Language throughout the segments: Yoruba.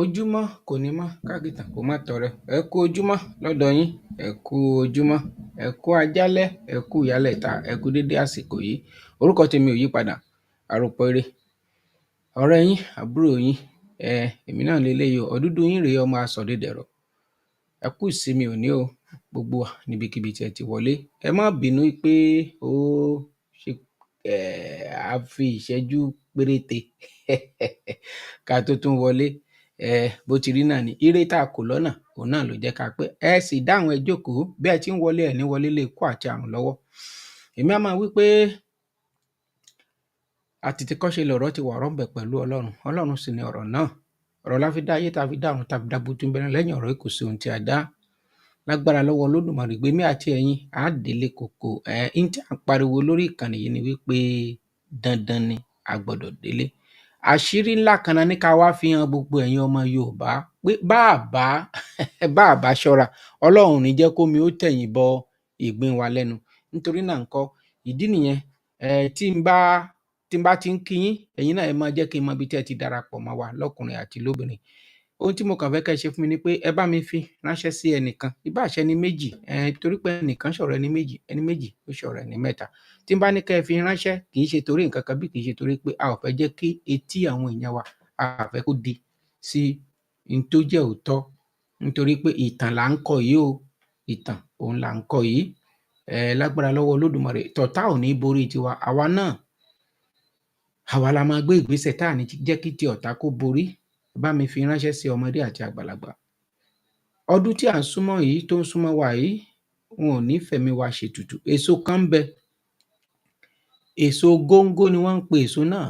Ojúmọ́ kò ní mọ́ káàkìtàn kó má tọrẹ. Ẹ kú ojúmọ́ lọ́dọ̀ yín, ẹ kú ojúmọ́, ẹ kú ajálẹ́, ẹ kú ìyálẹ̀ta, ẹ kú dédé àsìkò yìí. Orúkọ tèmi ò yí padà, Àròpọ̀ire. Ọ̀rẹ́ yín, àbúrò yín, èmi náà leléyìí o, Ọ̀dúdú yín rèé, ọmọ asọ̀dẹ̀dẹ̀rọ̀. Ẹ kú ìsinmi òní o, gbogbo wa níbikíbi tí ẹ ti wọlé. Ẹ má bínú pé ó ṣe a fi ìṣẹ́jú péréte ká tó tún wọlé. Bó ti rí náà ni ire tá a kò lọ́nà òun náà ló jẹ́ ká pé ẹ sì dáhùn, ẹ jókòó bí ẹ ti ń wọlé, ẹ ní wọlé lè kó àti àrùn lọ́wọ́. Èmi á máa wí pé àtètèkọ́ṣe lọ̀rọ̀ ti wà rọ́ǹbẹ̀ pẹ̀lú Ọlọ́run, Ọlọ́run sì ni ọ̀rọ̀ náà. Ọ̀rọ̀ la fi dá ayé, tá a fi dá ọ̀run, tá a fi dá bó tún bẹ̀rẹ̀. Lẹ́yìn ọ̀rọ̀ kò sí ohun tí a dá. Lágbára lọ́wọ́ Olódùmarè, gbémí àti ẹ̀yin á délé kòkó. N tí à ń pariwo lórí ìkànnì yìí ni wípé dandan ni a gbọ́dọ̀ délé. Àṣírí ńlá kan náà ní ká wá fi hàn gbogbo ẹ̀yin ọmọ Yorùbá pé bá a bá ṣọ́ra, Ọlọ́run ní jẹ́ kómi ó tẹ̀yìn bọ ìgbín wa lẹ́nu. Nítorí náà ńkọ́, ìdí nìyẹn tí n bá ti ń kí yín, ẹ̀yin náà ẹ máa jẹ́ kí n mọ ibi tí ẹ ti darapọ̀ mọ́ wa lọ́kùnrin àti lóbìnrin. Ohun tí mo kàn fẹ́ kẹ́ ẹ ṣe fún mi ni pé ẹ bá mi fi ránṣẹ́ sí ẹnìkan, ìbáṣẹ ní méjì, torí pé ẹnìkan ṣọ̀rẹ́ ní méjì, ẹni méjì ó ṣọ̀rẹ́ ní mẹ́ta. Tí n bá ní kẹ́ ẹ fi ránṣẹ́, kì í ṣe torí nǹkan kan, bí kì í ṣe torí pé a ò fẹ́ jẹ́ kí etí àwọn èèyàn wa, a fẹ́ kó di sí n tó jẹ́ òótọ́. Nítorí pé ìtàn là ń kọ yìí o, ìtàn òun là ń kọ yìí. Lágbára lọ́wọ́ Olódùmarè, tọ̀tá ò ní borí tiwa. Àwa la máa gbé ìgbésẹ̀ tá à ní jẹ́ kí ti ọ̀tá kó borí. Bá mi fi ránṣẹ́ sí ọmọdé àti àgbàlagbà. Ọdún tí à ń súnmọ́ yìí, tó ń súnmọ́ wa yìí, wọn ò ní fẹ̀mí wa ṣètùtù. Èso kan ń bẹ, èso góńgó ni wọ́n ń pe èso náà.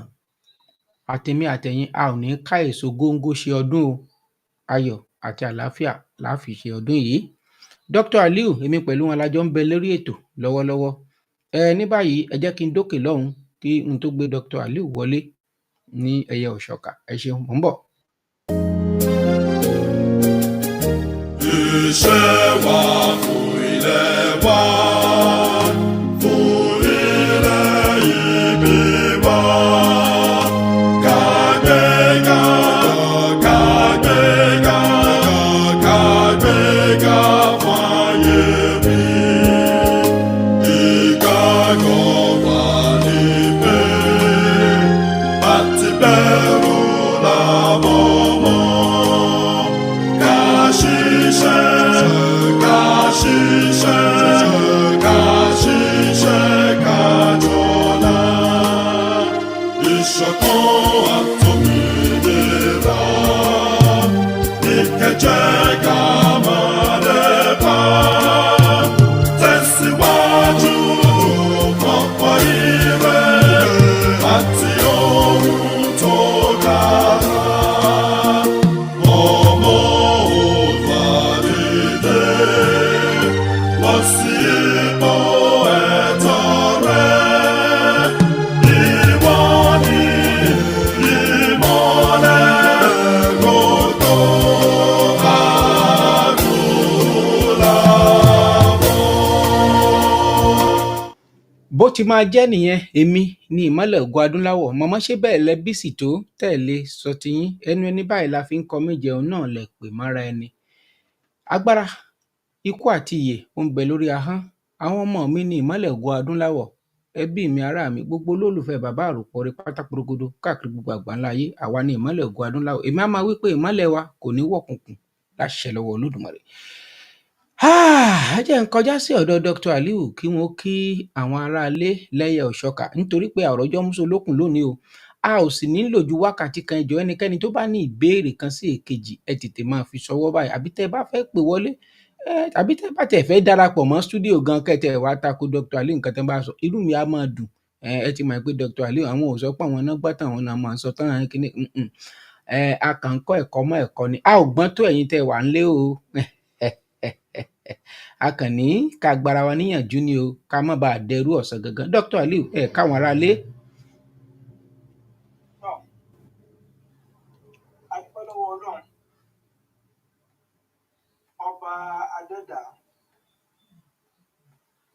Àtèmi àtẹ̀yin a ò ní ká èso góńgó ṣe ọdún o. Ayọ̀ àti àlàáfíà la fi ṣe ọdún yìí. Dr. Aliu, èmi pẹ̀lú wọn la jọ ń bẹ lórí ètò lọ́wọ́lọ́wọ́. Ní báyìí ẹ jẹ́ kí n dókè lọ́hùn kí n tó gbé Dr. Aliu wọlé ní ẹyẹ òṣọ̀kà. Ẹ ṣeun, mò ń bọ̀. Iṣẹ́ wa fún ilẹ̀ wa, fún ilẹ̀ ìbí wa. Kàgbéga, kàgbéga, kàgbéga fún ayé mi. Ìgbàgbọ́ wa ni pé àti bẹ̀rù làbọ̀ mọ́. Ìṣọ̀kan àtòmìnira ní kẹ́jẹ́ ká máa lépa. Tẹ̀síwájú ọ̀pọ̀ ire àti ohun tó dára. Ọmọ òfàdìdé lọ sí ipò ẹ̀tọ́ rẹ̀. Ìwọ ni ìmọ́lẹ̀ gbogbo adúláwọ̀. Bó ti máa jẹ́ nìyẹn, èmi ni ìmọ́lẹ̀ ògo adúláwọ̀. Mọ̀mọ́ ṣé bẹ́ẹ̀ lẹ bísí tó tẹ̀lé sọ tiyín. Ẹnu ẹni báyìí la fi ń kọ méje, òun náà lẹ pè mọ́ra ẹni. Agbára ikú àti ìyè ó ń bẹ lórí ahọ́n. Àwọn ọmọ mi ni ìmọ́lẹ̀ ògo adúláwọ̀. Ẹbí mi, ará mi, gbogbo olólùfẹ́ bàbá Àròpọ̀ire pátá porogodo káàkiri gbogbo àgbáńlá ayé, àwa ni ìmọ́lẹ̀ ògo adúláwọ̀. Èmi á máa wí pé ìmọ́lẹ̀ wa kò ní wọ̀kùnkùn láṣẹ lọ́wọ́ Olódùmarè. Ẹ jẹ́ n kọjá sí ọ̀dọ̀ Dr. Aliu kí wọ́n kí àwọn aráalé lẹ́yẹ òṣọ̀kà, nítorí pé àròjọ múso lókun lónìí o. A ò sì nílò ju wákàtí kan. Ẹjọ́ ẹnikẹ́ni tó bá ní ìbéèrè kan sí èkejì, ẹ tètè máa fi ṣọwọ́ báyìí. Àbí tẹ́ bá fẹ́ pè wọlé, àbí tẹ́ bá tẹ̀ fẹ́ darapọ̀ mọ́ stúdíò gan kẹ́tẹ̀ wá tako Dr. Aliu nǹkan tẹ́ bá sọ, inú mi á máa dùn. Ẹ ti mọ̀ pé Dr. Aliu àwọn ò sọ pé àwọn náà gbọ́ tàwọn náà máa ń sọ tán kíní. A kàn ń kọ́ ẹ̀kọ́ mọ́ ẹ̀kọ́ ni. A ò gbọ́n tó ẹ̀yin tẹ́ wà ńlé o. A kàn ní ká gbára wa níyànjú ni o, ká má bàa dẹrú ọ̀sán gangan. Dr. Aliu, káwọn aráalé. A dúpẹ́ lọ́wọ́ Ọlọ́run, ọba adẹ́dà,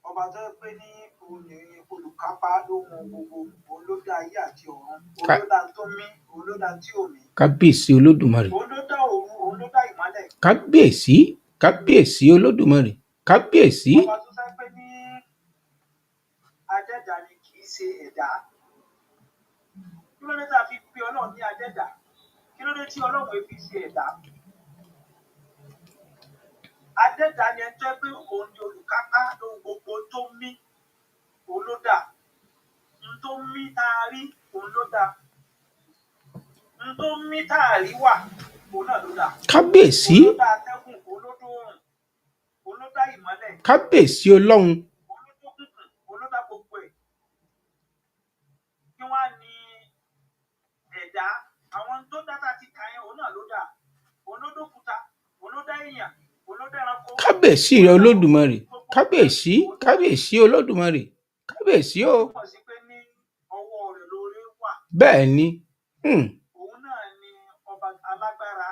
ọba tó yẹ pé ní òun ni olùkápá lóhun gbogbo, òun ló dá ayé àti ọ̀run, òun Ká- ló dá tó mí, òun ló dá tí ò mí, kábíyèsí olódùmarè, òun ló dá òru, òun ló dá ìmọ́lẹ̀. kábíyèsí, kábíyèsí olódùmarè, kábíyèsí. Ọba tó sẹ́ pé ní adẹ́dà ni kì í ṣe ẹ̀dá. Kí ló dé tá a fi pe Ọlọ́run ní adẹ́dà? Kí ló dé tí Ọlọ́run fi ṣe ẹ̀dá? Adẹ́dà ni ẹni tó jẹ́ pé òun ni olùkápá lóhun gbogbo tó mí, òun ló dá. N tó mí tá a rí, òun ló dá. N tó mí tá a rí wà, òun náà ló dá. Kábíyèsí, Òun ló dá atẹ́gùn, òun ló dá oòrùn, òun ló dá ìmọ́lẹ̀, kábíyèsí ọlọ́run. òun ló dá òkùnkùn, òun ló dá gbogbo ẹ̀. Kí wá ní ẹ̀dá? Àwọn tó dá tá a ti kà yẹn, òun náà ló dá. Òun ló dókúta, òun ló dá èèyàn, òun ló dá ẹranko. Kábíyèsí rẹ olódùmarè, kábíyèsí, kábíyèsí olódùmarè, kábíyèsí o. Ó túmọ̀ sí pé ní ọwọ́ rẹ̀ lóore wà. Bẹ́ẹ̀ ni, Òun náà ni ọba alágbára.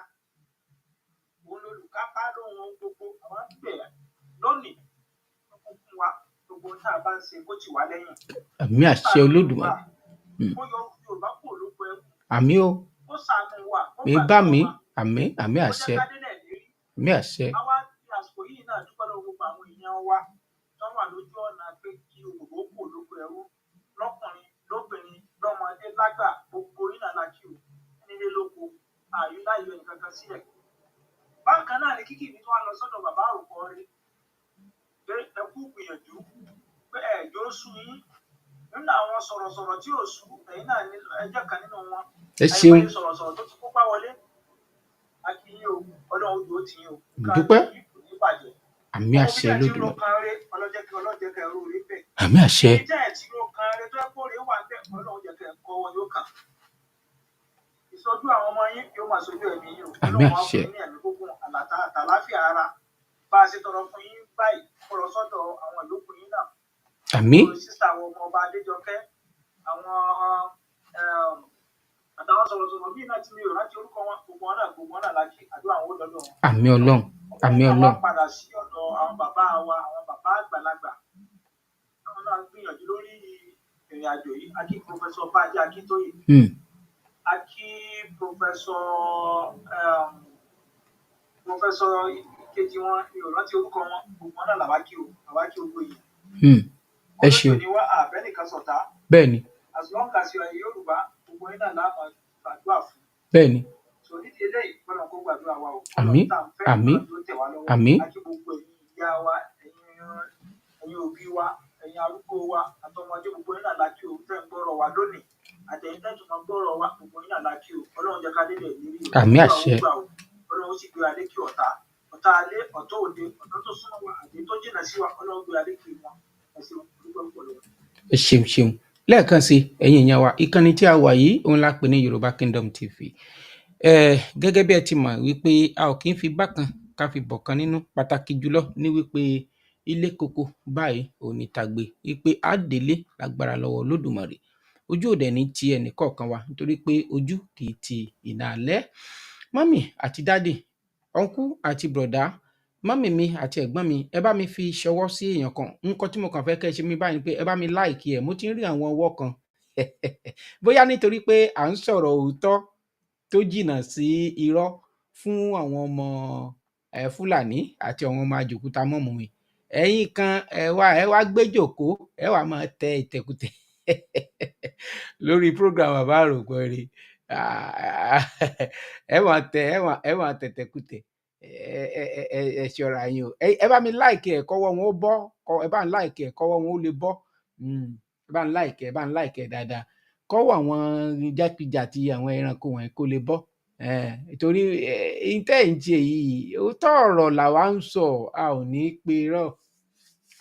Òun lolùkápá lóhun gbogbo. Àwọn bẹ̀rẹ̀ lónìí fún wa gbogbo tá a bá ń ṣe kó tì wá lẹ́yìn. àmì àṣẹ olódùmarè. Kó yọ Yorùbá kúrò lóko ẹrú. Àmì o, Kó ṣàánú wa. Kó mi gbàdúrà bá mi, wa. àmì, àmì Kó àṣẹ, jẹ́ ká délẹ̀ lérí. àmì àṣẹ. Àwa fi àsìkò yìí náà dúpẹ́ lọ́wọ́ gbogbo àwọn èèyàn wa tó wà lójú ọ̀nà pé kí Yorùbá ó kúrò lóko ẹrú. Lọ́kùnrin, lóbìnrin, lọ́mọdé, lágbà, gbogbo yín náà la kí o. Nílé lóko, àyíká ìlú ẹnì kankan sílẹ̀. Bákan náà ni kíkì mi tó wá lọ sọ́dọ̀ bàbá àròkọ rí. Pé ẹ kú gbìyànjú, pé ẹ̀jọ́ sú yín. Nínú àwọn sọ̀rọ̀sọ̀rọ̀ tí ò sú, ẹ̀yin náà ní ẹjọ́ kan nínú wọn. Ẹ ṣeun. Àìmọye sọ̀rọ̀sọ̀rọ̀ tó ti kópa wọlé. A kí yín o, Ọlọ́run ojú ó ti yín o. Dúpẹ́. Ká yín kò ní bàjẹ́. Àmì àṣẹ Ọmọ bíi olódùmarè. àti kan rẹ, ọlọ́jẹ́ kẹ ẹrú rí bẹ́ẹ̀. Àmì àṣẹ. Ìjẹ́ ẹ̀ tí ló kan rẹ tó ẹ́ kó rè wà bẹ́ẹ̀, Ọlọ́run jẹ́ kẹ kọ́ wọn yóò kàn. Ìṣojú àwọn ọmọ yín yóò máa ṣojú ẹ̀mí yín o. Àmì Ọlọ́run á àṣẹ. fún yín ní ẹ̀mí gbógun àtàláfíà ara. Bá a ṣe tọrọ fún yín báyìí, kó lọ sọ́dọ̀ àwọn ìlókun yín náà. Àmì, Sísá àwọn ọmọ ọba Adéjọkẹ́, àwọn àtàwọn sọ̀rọ̀sọ̀rọ̀ bíi náà tí mi ò rántí orúkọ wọn, gbogbo wọn náà la kí àdúrà àwọn ó lọ́dọ̀ wọn. àmì ọlọ́run, àmì Àwọn ọlọ́run. padà sí ọ̀dọ̀ àwọn bàbá wa, àwọn bàbá àgbàlagbà. Àwọn náà gbìyànjú lórí ìrìn àjò yìí. A kí Pòfẹ́sọ̀ Bájí Akíntóyè. A kí Pòfẹ́sọ̀ ìkejì wọn, mi ò rántí orúkọ wọn, gbogbo wọn náà làwa kí o, àwa kí gbogbo yìí. Ẹ ṣeun. Olóòtú ni wá àbẹ́nìkan sọ̀tá. Bẹ́ẹ̀ ni, As long as you are Yorùbá, gbogbo yín náà láàmú gbàdúrà fún. bẹ́ẹ̀ ni. So nídìí eléyìí, gbọ́dọ̀ kó gbàdúrà wa o. Àmín, Ọlọ́run tá à ń fẹ́, àmín, Ọlọ́run tó tẹ̀ wá lọ́wọ́. àmín. A kí gbogbo ẹ̀yin ìyá wa, ẹ̀yin òbí wa, ẹ̀yin arúgbó wa, àtọmọdé, gbogbo yín náà la kí o. Tẹ́ ń gbọ́rọ̀ wa lónìí. Àtẹ̀yìn tẹ́ tún máa gbọ́rọ̀ wa, gbogbo yín náà la kí o. Ọlọ́run jẹ́ ká délẹ̀ lérí o. Àmín Ọlọ́run àṣẹ. gbà o. Ọlọ́run ó sì gbé adé kí ọ̀tá. Ọ̀tá alé, ọ̀tá òde, ọ̀tá tó súnmọ́ wa, àti tó jìnnà sí wa, Ọlọ́run gbé adé kí wọn. Ẹ ṣeun, dúpẹ́ púpọ̀ lọ́wọ́. Ẹ ṣeun ṣeun. Lẹ́ẹ̀kan sí ẹ̀yin èèyàn wa, ìkànnì tí a wà yìí òun la pè ní Yorùbá Kingdom TV. Gẹ́gẹ́ bí ẹ ti mọ̀ wípé a ò kí ń fi bákan ká fi bọ̀kan nínú, pàtàkì jùlọ ní wípé ilé koko báyìí ò ní tagbe, wípé á délé lágbára lọ́wọ́ Olódùmarè. Ojú òde ní ti ẹnì kọ̀ọ̀kan wa nítorí pé ojú kì í ti ìnà alẹ́. Mọ́mì àti dádì, ọ̀nkú àti bùrọ̀dá, mọ́mì mi àti ẹ̀gbọ́n mi, ẹ bá mi fi ṣọwọ́ sí èèyàn kan. Nǹkan tí mo kàn fẹ́ kẹ́ ẹ ṣe mí báyìí ni pé ẹ bá mi láìkì ẹ̀. Mo ti ń rí àwọn ọwọ́ kan. Bóyá nítorí pé à ń sọ̀rọ̀ òótọ́ tó jìnnà sí irọ́ fún àwọn ọmọ Fúlàní àti àwọn ọmọ àjòkúta mọ́mù mi. Ẹ̀yin kan ẹ wá gbé jòkó, ẹ wá máa tẹ ìtẹ̀kùtẹ̀ lórí program bàbá àròkọ rẹ̀. Ẹ máa tẹ̀tẹ̀kùtẹ̀. Ẹ ṣọ́ra yín o. Ẹ bá mi láìkì ẹ̀ kọ́wọ́ wọn ó bọ́. Ẹ bá ń láìkì ẹ̀ kọ́wọ́ wọn ó lè bọ́. Ẹ bá ń láìkì ẹ̀ dáadáa. Kọ́wọ́ àwọn jákèjádì àwọn ẹranko wọ̀nyí kó lè bọ́. Torí ìtẹ́ ń ṣe yìí, òótọ́ ọ̀rọ̀ làwa ń sọ, a ò ní pe irọ́,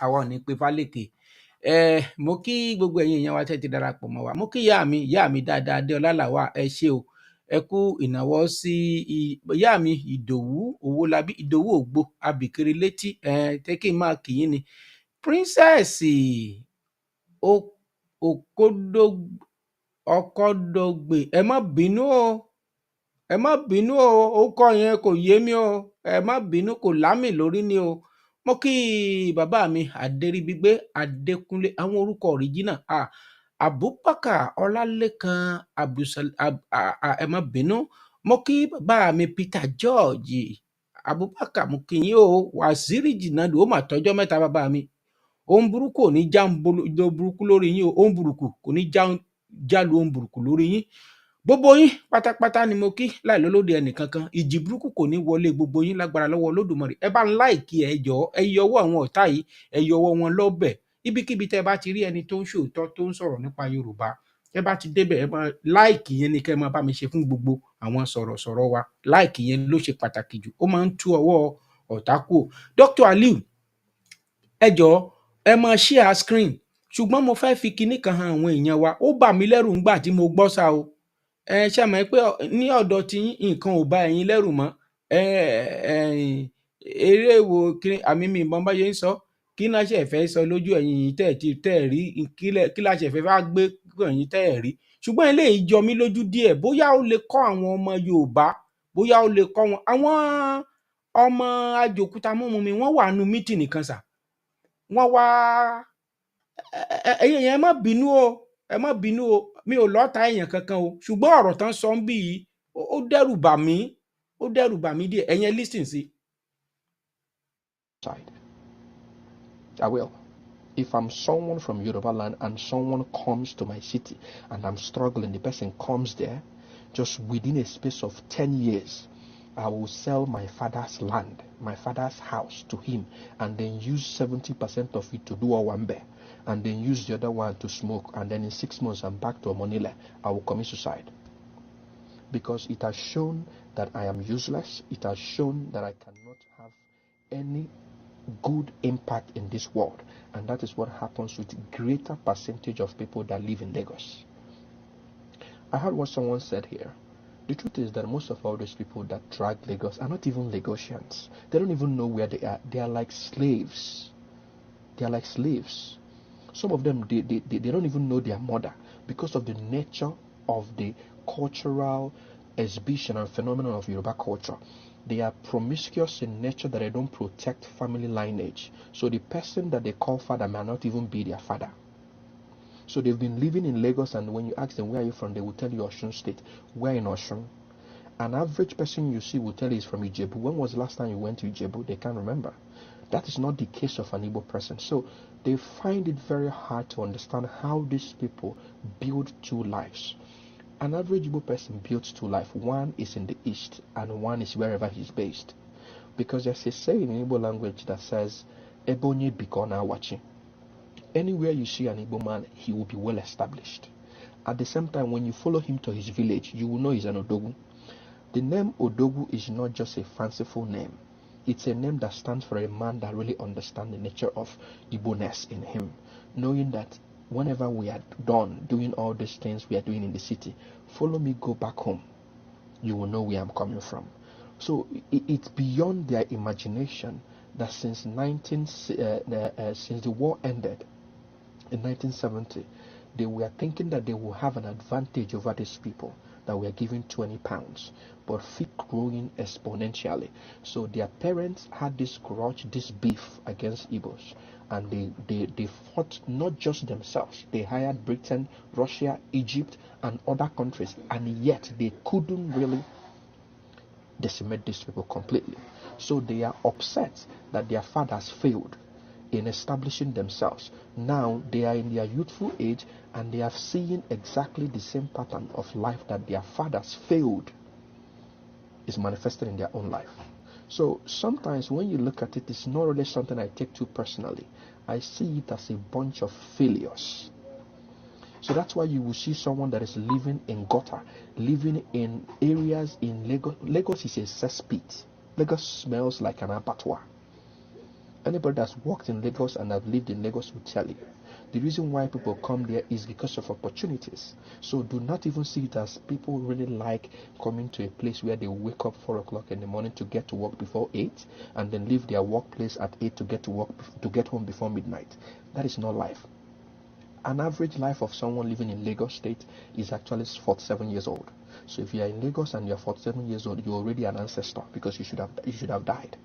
àwa ò ní pe fálékè. Mo kí gbogbo ẹ̀yin èèyàn wa tẹ́ ti darapọ̀ mọ́ wa. Mo kí ìyá mi dáadáa, Adéọlá làwà, ẹ ṣé o. Ẹ kú ìnáwó sí ìyá mi Ìdòwú Owólabí, Ìdòwú Ògbó Abìkiri létí. Tẹ́ kí n máa kì í ni. Princess Ọkọdọgbè, ẹ má bínú o, orúkọ yẹn kò yé mi o, ẹ má bínú, kò lámì lórí ni o. mo kí bàbá mi Adéríbigbé Adékúnlé, àwọn orúkọ original Abubakar Ọlálékan ẹ má bínú. Mo kí bàbá mi Peter George Abubakar, mo kí yín o. Wàsíìrì Jìnàdù, ó mà tọ́jọ́ mẹ́ta bàbá mi. Ohun burúkú ò ní já burúkú lórí yín o, ohun burúkú kò ní jálu ohun burúkú lórí yín. Gbogbo yín pátápátá ni mo kí láì lólódì ẹnìkankan. Ìjì burúkú kò ní wọlé gbogbo yín lágbára lọ́wọ́ Olódùmarè. Ẹ bá ń láìkí ẹ jọ̀ọ́, ẹ yọ ọwọ́ àwọn ọ̀tá yìí, ẹ yọ ọwọ́ wọn lọ́bẹ̀. Ibikíbi tẹ́ bá ti rí ẹni tó ń ṣòótọ́ tó ń sọ̀rọ̀ nípa Yorùbá, ẹ bá ti débẹ̀, ẹ máa láìkí yẹn ni kẹ́ máa bá mi ṣe fún gbogbo àwọn sọ̀rọ̀sọ̀rọ̀ wa. Láìkí yẹn ló ṣe pàtàkì jù, ó máa ń tú ọwọ́ ọ̀tá kù. Dr. Aliu, ẹ jọ̀ọ́ ẹ máa share screen, ṣùgbọ́n mo fẹ́ fi kinní kan hàn àwọn èèyàn wa. Ó bà mí lẹ́rù ńgbà tí mo gbọ́ sá o. Ṣé mọ̀ pé ní ọ̀dọ̀ tí nǹkan ò bá ẹ̀yin lẹ́rù mọ́? Eré wo kí àmì mi ìbọn bá ṣe ń sọ, kí náà ṣe fẹ́ sọ lójú ẹ̀yin yìí tẹ́ rí, kí láṣẹ fẹ́ bá gbé ẹ̀yin tẹ́ rí. Ṣùgbọ́n eléyìí jọ mí lójú díẹ̀, bóyá ó lè kọ́ àwọn ọmọ Yorùbá, bóyá ó lè kọ́ wọn. Àwọn ọmọ Àjòkúta múmu mi wọ́n wà nínú mítìnì kan sà. Wọ́n wá ẹ̀yin yẹn ẹ má bínú o, ẹ má bínú o, mi ò lọ́ta èèyàn kankan o, ṣùgbọ́n ọ̀rọ̀ tán sọ ń bì yìí ó dẹ́rù bà mí díẹ̀. Ẹ̀yin listen sí. I will. If I'm someone from Yoruba land and someone comes to my city and I'm struggling, the person comes there, just within a space of 10 years, I will sell my father's land, my father's house to him, and then use 70% of it to do Owambe, and then use the other one to smoke, and then in 6 months I'm back to Omonile. I will commit suicide. Because it has shown that I am useless. It has shown that I cannot have any good impact in this world. And that is what happens with greater percentage of people that live in Lagos. I heard what someone said here. The truth is that most of all those people that drag Lagos are not even Lagosians. They don't even know where they are. They are like slaves. They are like slaves. Some of them, they don't even know their mother because of the nature of the cultural exhibition and phenomenon of Yoruba culture. They are promiscuous in nature, that they don't protect family lineage. So the person that they call father may not even be their father. So they've been living in Lagos, and when you ask them where are you from, they will tell you Osun State. Where in Osun? An average person you see will tell you he's from Ijebu. When was the last time you went to Ijebu? They can't remember. That is not the case of an Igbo person. So they find it very hard to understand how these people build two lives. An average Igbo person builds two lives. One is in the east and one is wherever he's based. Because there's a saying in Igbo language that says, Ebonyi bikona wachi. Anywhere you see an Igbo man, he will be well established. At the same time, when you follow him to his village, you will know he's an Odogu. The name Odogu is not just a fanciful name. It's a name that stands for a man that really understands the nature of Igbo-ness in him, knowing that whenever we are done doing all these things we are doing in the city, follow me, go back home. You will know where I'm coming from. So it's beyond their imagination that since the war ended in 1970, they were thinking that they will have an advantage over these people that were given 20 pounds, but feet growing exponentially. So their parents had this grudge, this beef against Igbos, and they fought not just themselves. They hired Britain, Russia, Egypt, and other countries, and yet they couldn't really decimate these people completely. So they are upset that their fathers failed in establishing themselves. Now they are in their youthful age and they are seeing exactly the same pattern of life that their fathers failed is manifested in their own life. So sometimes when you look at it, it's not really something I take too personally. I see it as a bunch of failures. So that's why you will see someone that is living in gutter, living in areas in Lagos. Lagos is a cesspit. Lagos smells like an abattoir. Anybody that's walked in Lagos and have lived in Lagos will tell you. The reason why people come there is because of opportunities. So do not even see it as people really like coming to a place where they wake up 4 o'clock in the morning to get to work before 8 and then leave their workplace at 8 to get to work, to get home before midnight. That is not life. An average life of someone living in Lagos State is actually 47 years old. So if you are in Lagos and you are 47 years old, you're already an ancestor because you should have died.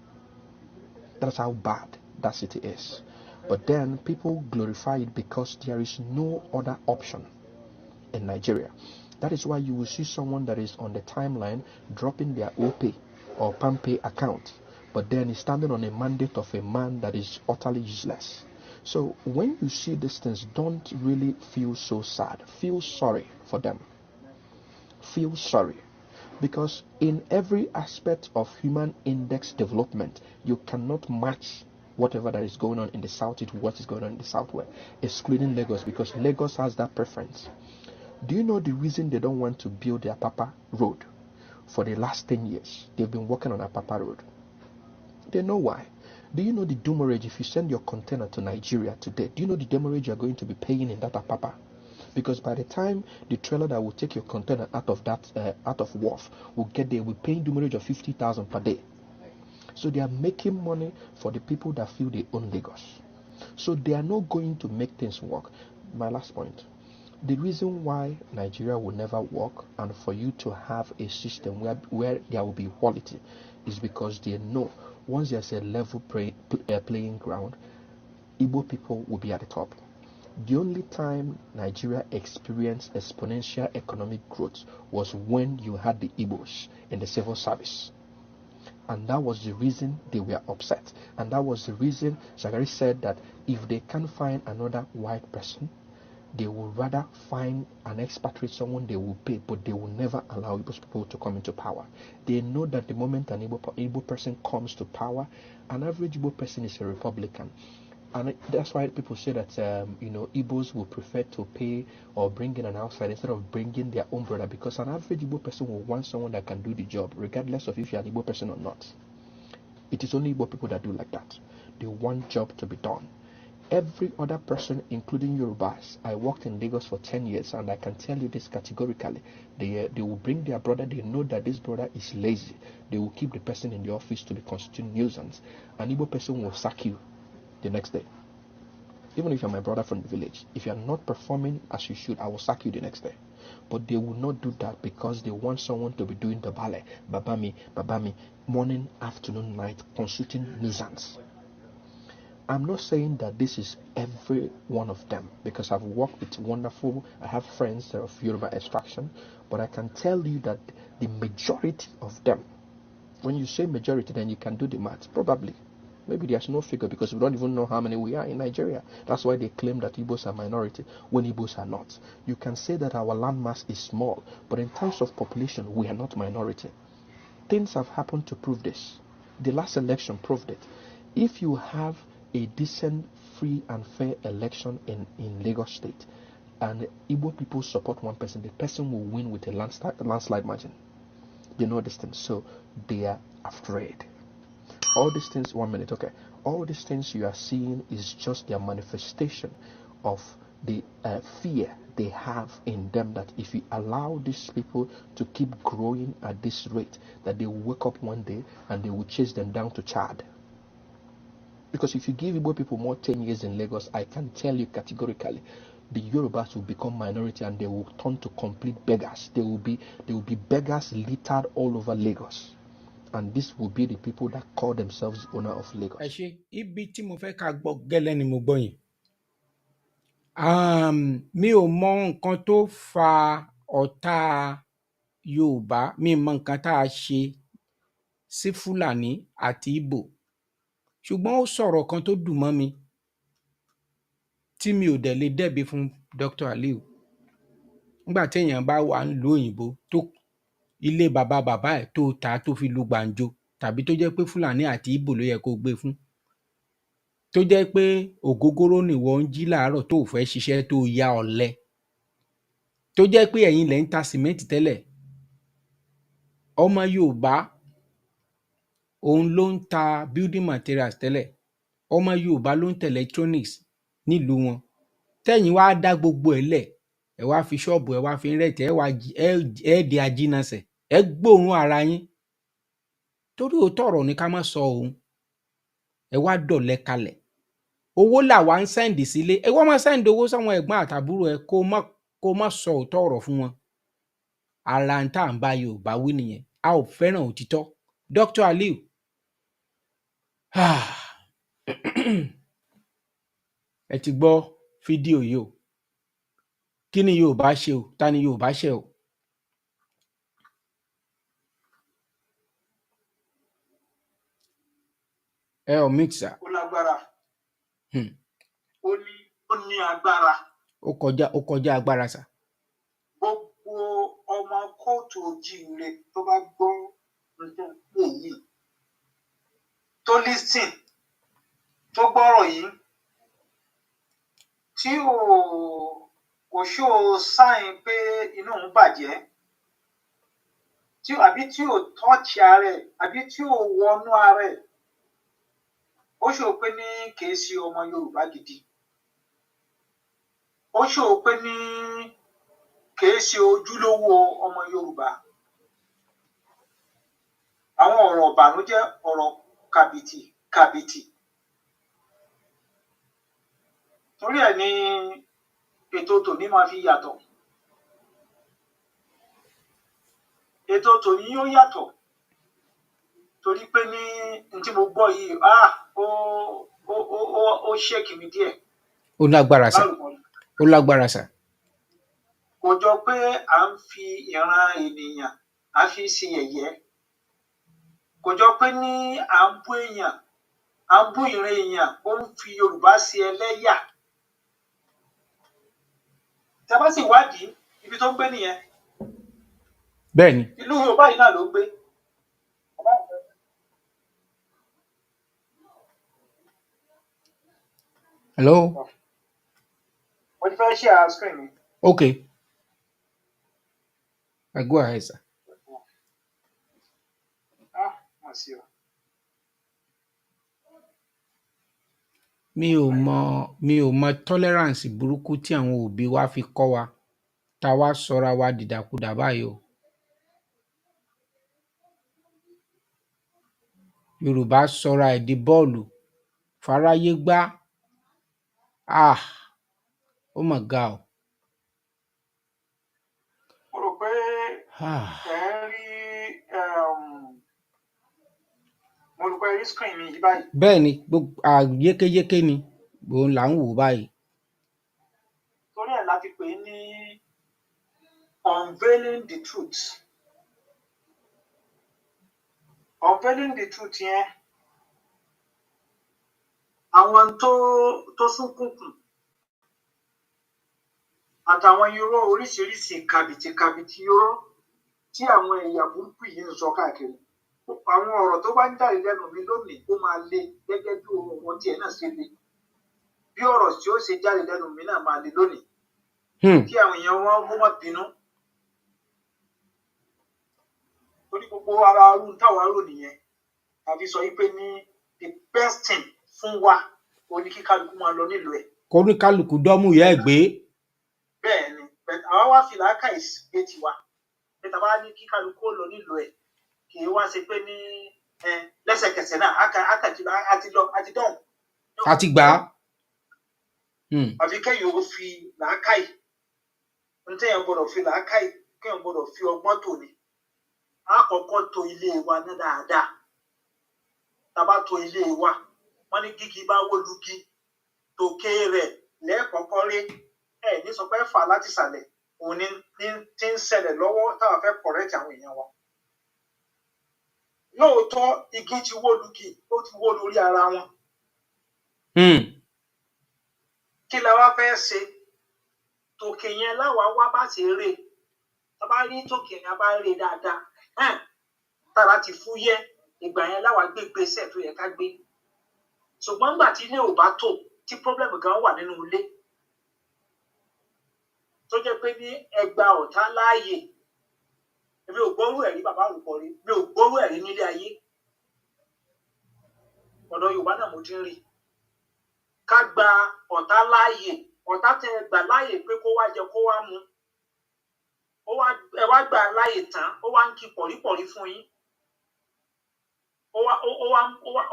That's how bad that city is. But then people glorify it because there is no other option in Nigeria. That is why you will see someone that is on the timeline dropping their OPay or PAMPay account, but then is standing on a mandate of a man that is utterly useless. So when you see these things, don't really feel so sad. Feel sorry for them. Feel sorry. Because in every aspect of human index development, you cannot match whatever that is going on in the south with what is going on in the southwest, excluding Lagos, because Lagos has that preference. Do you know the reason they don't want to build their Apapa road? For the last 10 years, they've been working on Apapa road. They know why. Do you know the demurrage if you send your container to Nigeria today? Do you know the demurrage you're going to be paying in that Apapa? Because by the time the trailer that will take your container out of wharf will get there, we're paying demurrage of 50,000 per day. So they are making money for the people that feel they own Lagos. So they are not going to make things work. My last point. The reason why Nigeria will never work and for you to have a system where there will be quality is because they know once there's a level playing ground, Igbo people will be at the top. The only time Nigeria experienced exponential economic growth was when you had the Igbos in the civil service. And that was the reason they were upset. And that was the reason Zachary said that if they can't find another white person, they will rather find an expatriate, someone they will pay, but they will never allow Igbo people to come into power. They know that the moment an Igbo person comes to power, an average Igbo person is a Republican. And that's why people say that, Igbos will prefer to pay or bring in an outsider instead of bringing their own brother, because an average Igbo person will want someone that can do the job, regardless of if you're an Igbo person or not. It is only Igbo people that do like that. They want job to be done. Every other person, including Yorubas, I worked in Lagos for 10 years, and I can tell you this categorically. They will bring their brother. They know that this brother is lazy. They will keep the person in the office to be constituting nuisance. An Igbo person will sack you the next day. Even if you're my brother from the village, if you're not performing as you should, I will sack you the next day. But they will not do that because they want someone to be doing the ballet, babami, morning, afternoon, night, constituting nuisance. I'm not saying that this is every one of them, because I've worked with I have friends that are of Yoruba extraction, but I can tell you that the majority of them, when you say majority, then you can do the math. Probably, maybe there's no figure because we don't even know how many we are in Nigeria. That's why they claim that Igbos are minority when Igbos are not. You can say that our landmass is small, but in terms of population, we are not minority. Things have happened to prove this. The last election proved it. If you have a decent, free and fair election in Lagos State, and Igbo people support one person, the person will win with a landslide margin. They know this thing, so they are afraid. All these things, 1 minute, okay. All these things you are seeing is just their manifestation of the fear they have in them, that if you allow these people to keep growing at this rate, that they will wake up one day and they will chase them down to Chad. Because if you give Igbo people more 10 years in Lagos, I can tell you categorically, the Yorubas will become minority and they will turn to complete beggars. They will be beggars littered all over Lagos. And this will be the people that call themselves the owner of Lagos. ẹ ṣe ibi tí mo fẹ́ ká gbọ́ gẹ́lẹ́ ni mo gbọ́ yẹn. Mi ò mọ nǹkan tó fa ọ̀tá Yorùbá, mi ò mọ nǹkan tá a ṣe sí Fúlàní àti Ìgbò, ṣùgbọ́n ó sọ̀rọ̀ kan tó dùn mọ́ mi tí mi ò dẹ̀ lè dẹ́bi fún Dr. Aliu. Nígbà téèyàn bá wà nílùú òyìnbó tó ilé bàbá ẹ̀ tó tà á tó fi lu gbàǹjo, tàbí tó jẹ́ pé Fúlàní àti Ìgbò ló yẹ kó gbé fún, tó jẹ́ pé ògógóró nìwọ ń jí láàárọ̀ tó ò fẹ́ ṣiṣẹ́ tó ya ọ̀lẹ, tó jẹ́ pé ẹ̀yin lẹ̀ ń ta sìmẹ́ǹtì tẹ́lẹ̀. Ọmọ Yorùbá òun ló ń ta building materials tẹ́lẹ̀, ọmọ Yorùbá ló ń ta electronics nílùú wọn. Tẹ́yìn wá dá gbogbo ẹ̀ lẹ̀, ẹ wá fi ṣọ́ọ̀bù ẹ wá fi ń rẹ̀tẹ̀, ẹ di ajínasẹ̀, ẹ gbóòórùn ara yín. Torí òótọ́ ọ̀rọ̀ ni ká má sọ òun, ẹ wá dọ̀lẹ kalẹ̀. Owó làwa ń sẹ́ǹdì sílé, ẹ wọ́n máa sẹ́ǹdì owó sáwọn ẹ̀gbọ́n àtàbúrò ẹ kó má sọ òótọ́ ọ̀rọ̀ fún wọn. Ara ń tà ń bá Yorùbá wí nìyẹn, a ò fẹ́ràn òtítọ́. Dr. Aliu, ẹ ti gbọ́ fídíò yìí o. Kí ni Yorùbá ṣe o? Ta ni Yorùbá ṣẹ̀ o? Ẹ ò mix sir. Ó lágbára. Hmm. Ó ní agbára. Ó kọjá agbára sir. Gbogbo ọmọ kóòtù òjíire tó bá gbọ́ nǹkan èyí tó listen tó gbọ́rọ̀ yìí tí kò ṣó sáìn pé inú òun bàjẹ́ àbí tí ò tọ́ọ̀chì ara ẹ̀ àbí tí ò wọnú ara ẹ̀ ó ṣó pé ní kìí ṣe ọmọ Yorùbá gidi. Ó ṣó pé ní kìí ṣe ojúlówó ọmọ Yorùbá. Àwọn ọ̀rọ̀ ìbànújẹ́, ọ̀rọ̀ kàbìtì. Torí ẹ̀ ni ètò tòní máa fi yàtọ̀. Ètò tòní yóò yàtọ̀ torí pé ní tí mo gbọ́ yìí ó ṣèkì mi díẹ̀. Ó lágbára sà. Ó lágbára sà. Kò jọ pé à ń fi ìran ènìyàn à fi ṣe yẹ̀yẹ́. Kò jọ pé ní à ń bú èèyàn à ń bú ìran èèyàn ó ń fi Yorùbá ṣe ẹlẹ́yà. Tẹ́ bá sì wádìí ibi tó ń gbé nìyẹn. Bẹ́ẹ̀ni. Ìlú Yorùbá yìí náà ló ń gbé. Hello. Mo ti fẹ́ share screen mi. Okay. Go ahead sir. Mà sí o. Mi ò mọ tolerance burúkú tí àwọn òbí wa fi kọ́ wa tá a wá sọra wa dìdàkudà báyìí o. Yorùbá sọra ẹ̀ di bọ́ọ̀lù fáráyé gbá. Ó mà ga o. Mo rò pé ẹ rí screen mi yìí báyìí. Bẹ́ẹ̀ni, yékéyéké ni òun là ń wò báyìí. Torí ẹ̀ láti pè é ní Unveiling the Truth. Unveiling the Truth yẹn àwọn tó súnkùnkùn àtàwọn irọ́ oríṣiríṣi kàbìtì irọ́ tí àwọn ẹ̀yà burúkú yìí ń sọ káàkiri. Àwọn ọ̀rọ̀ tó bá ń jáde lẹ́nu mi lónìí ó máa le gẹ́gẹ́ bí ohun wọn tiẹ̀ náà ṣe le. Bí ọ̀rọ̀ tí ó ṣe jáde lẹ́nu mi náà máa le lónìí. Kí àwọn èèyàn wọn kó má bínú. Torí gbogbo ara arú táwa rò nìyẹn. Tàbí sọ wípé ní the best thing fún wa ó ní kí kálukú máa lọ nílùú ẹ̀. Kó ní kálukú dọ́mú ìyá ẹ̀ gbé. Bẹ́ẹ̀ni, àwa wá fi làákàyè gbé tiwa. Bẹ́ẹ̀ bá ní kí kálukú lọ nílùú ẹ̀ kì í wá ṣe pé ní lẹ́sẹ̀kẹsẹ̀ náà àti dọ̀hùn. Àti gbà á. Àfi kẹ́yìn ó fi làákàyè. Ntẹ́yìn gbọ́dọ̀ fi làákàyè kẹ́yìn gbọ́dọ̀ fi ọgbọ́n tò ní. A kọ́kọ́ tò ilé wa ní dáadáa. Tàbá tò ilé wa, wọ́n ní gígí bá wó lugi tòkè rẹ̀ lẹ́ẹ̀kọ́kọ́ rí. Ní sọ pé fà láti sàlẹ̀ òun ní tí ń ṣẹlẹ̀ lọ́wọ́ táwa fẹ́ correct àwọn èèyàn wa. Lóòótọ́ igi ti wó lugi ó ti wó lórí ara wọn. Kí la wá fẹ́ ṣe? Tòkè yẹn láwa wá bá ṣe rè. Tá bá rí tòkè yẹn bá rè dáadáa. Tára ti fúyẹ́ ìgbà yẹn láwa gbé gbèsè tó yẹ ká gbé. Ṣùgbọ́n nígbà tí ilé ò bá tò tí problem gan wà nínú ilé. Tó jẹ́ pé ní ẹgbà ọ̀tá láàyè. Èmi ò gbọ́rú ẹ̀rí bàbá àrùkọ rí. Mi ò gbọ́rú ẹ̀rí nílé ayé. Ọ̀dọ̀ Yorùbá náà mo ti ń rí. Ká gba ọ̀tá láàyè. Ọ̀tá tẹ gbà láàyè pé kó wá jẹ kó wá mu. Ẹ wá gbà láàyè tán. Ó wá ń kí pọ̀rípọ̀rí fún yín. Ó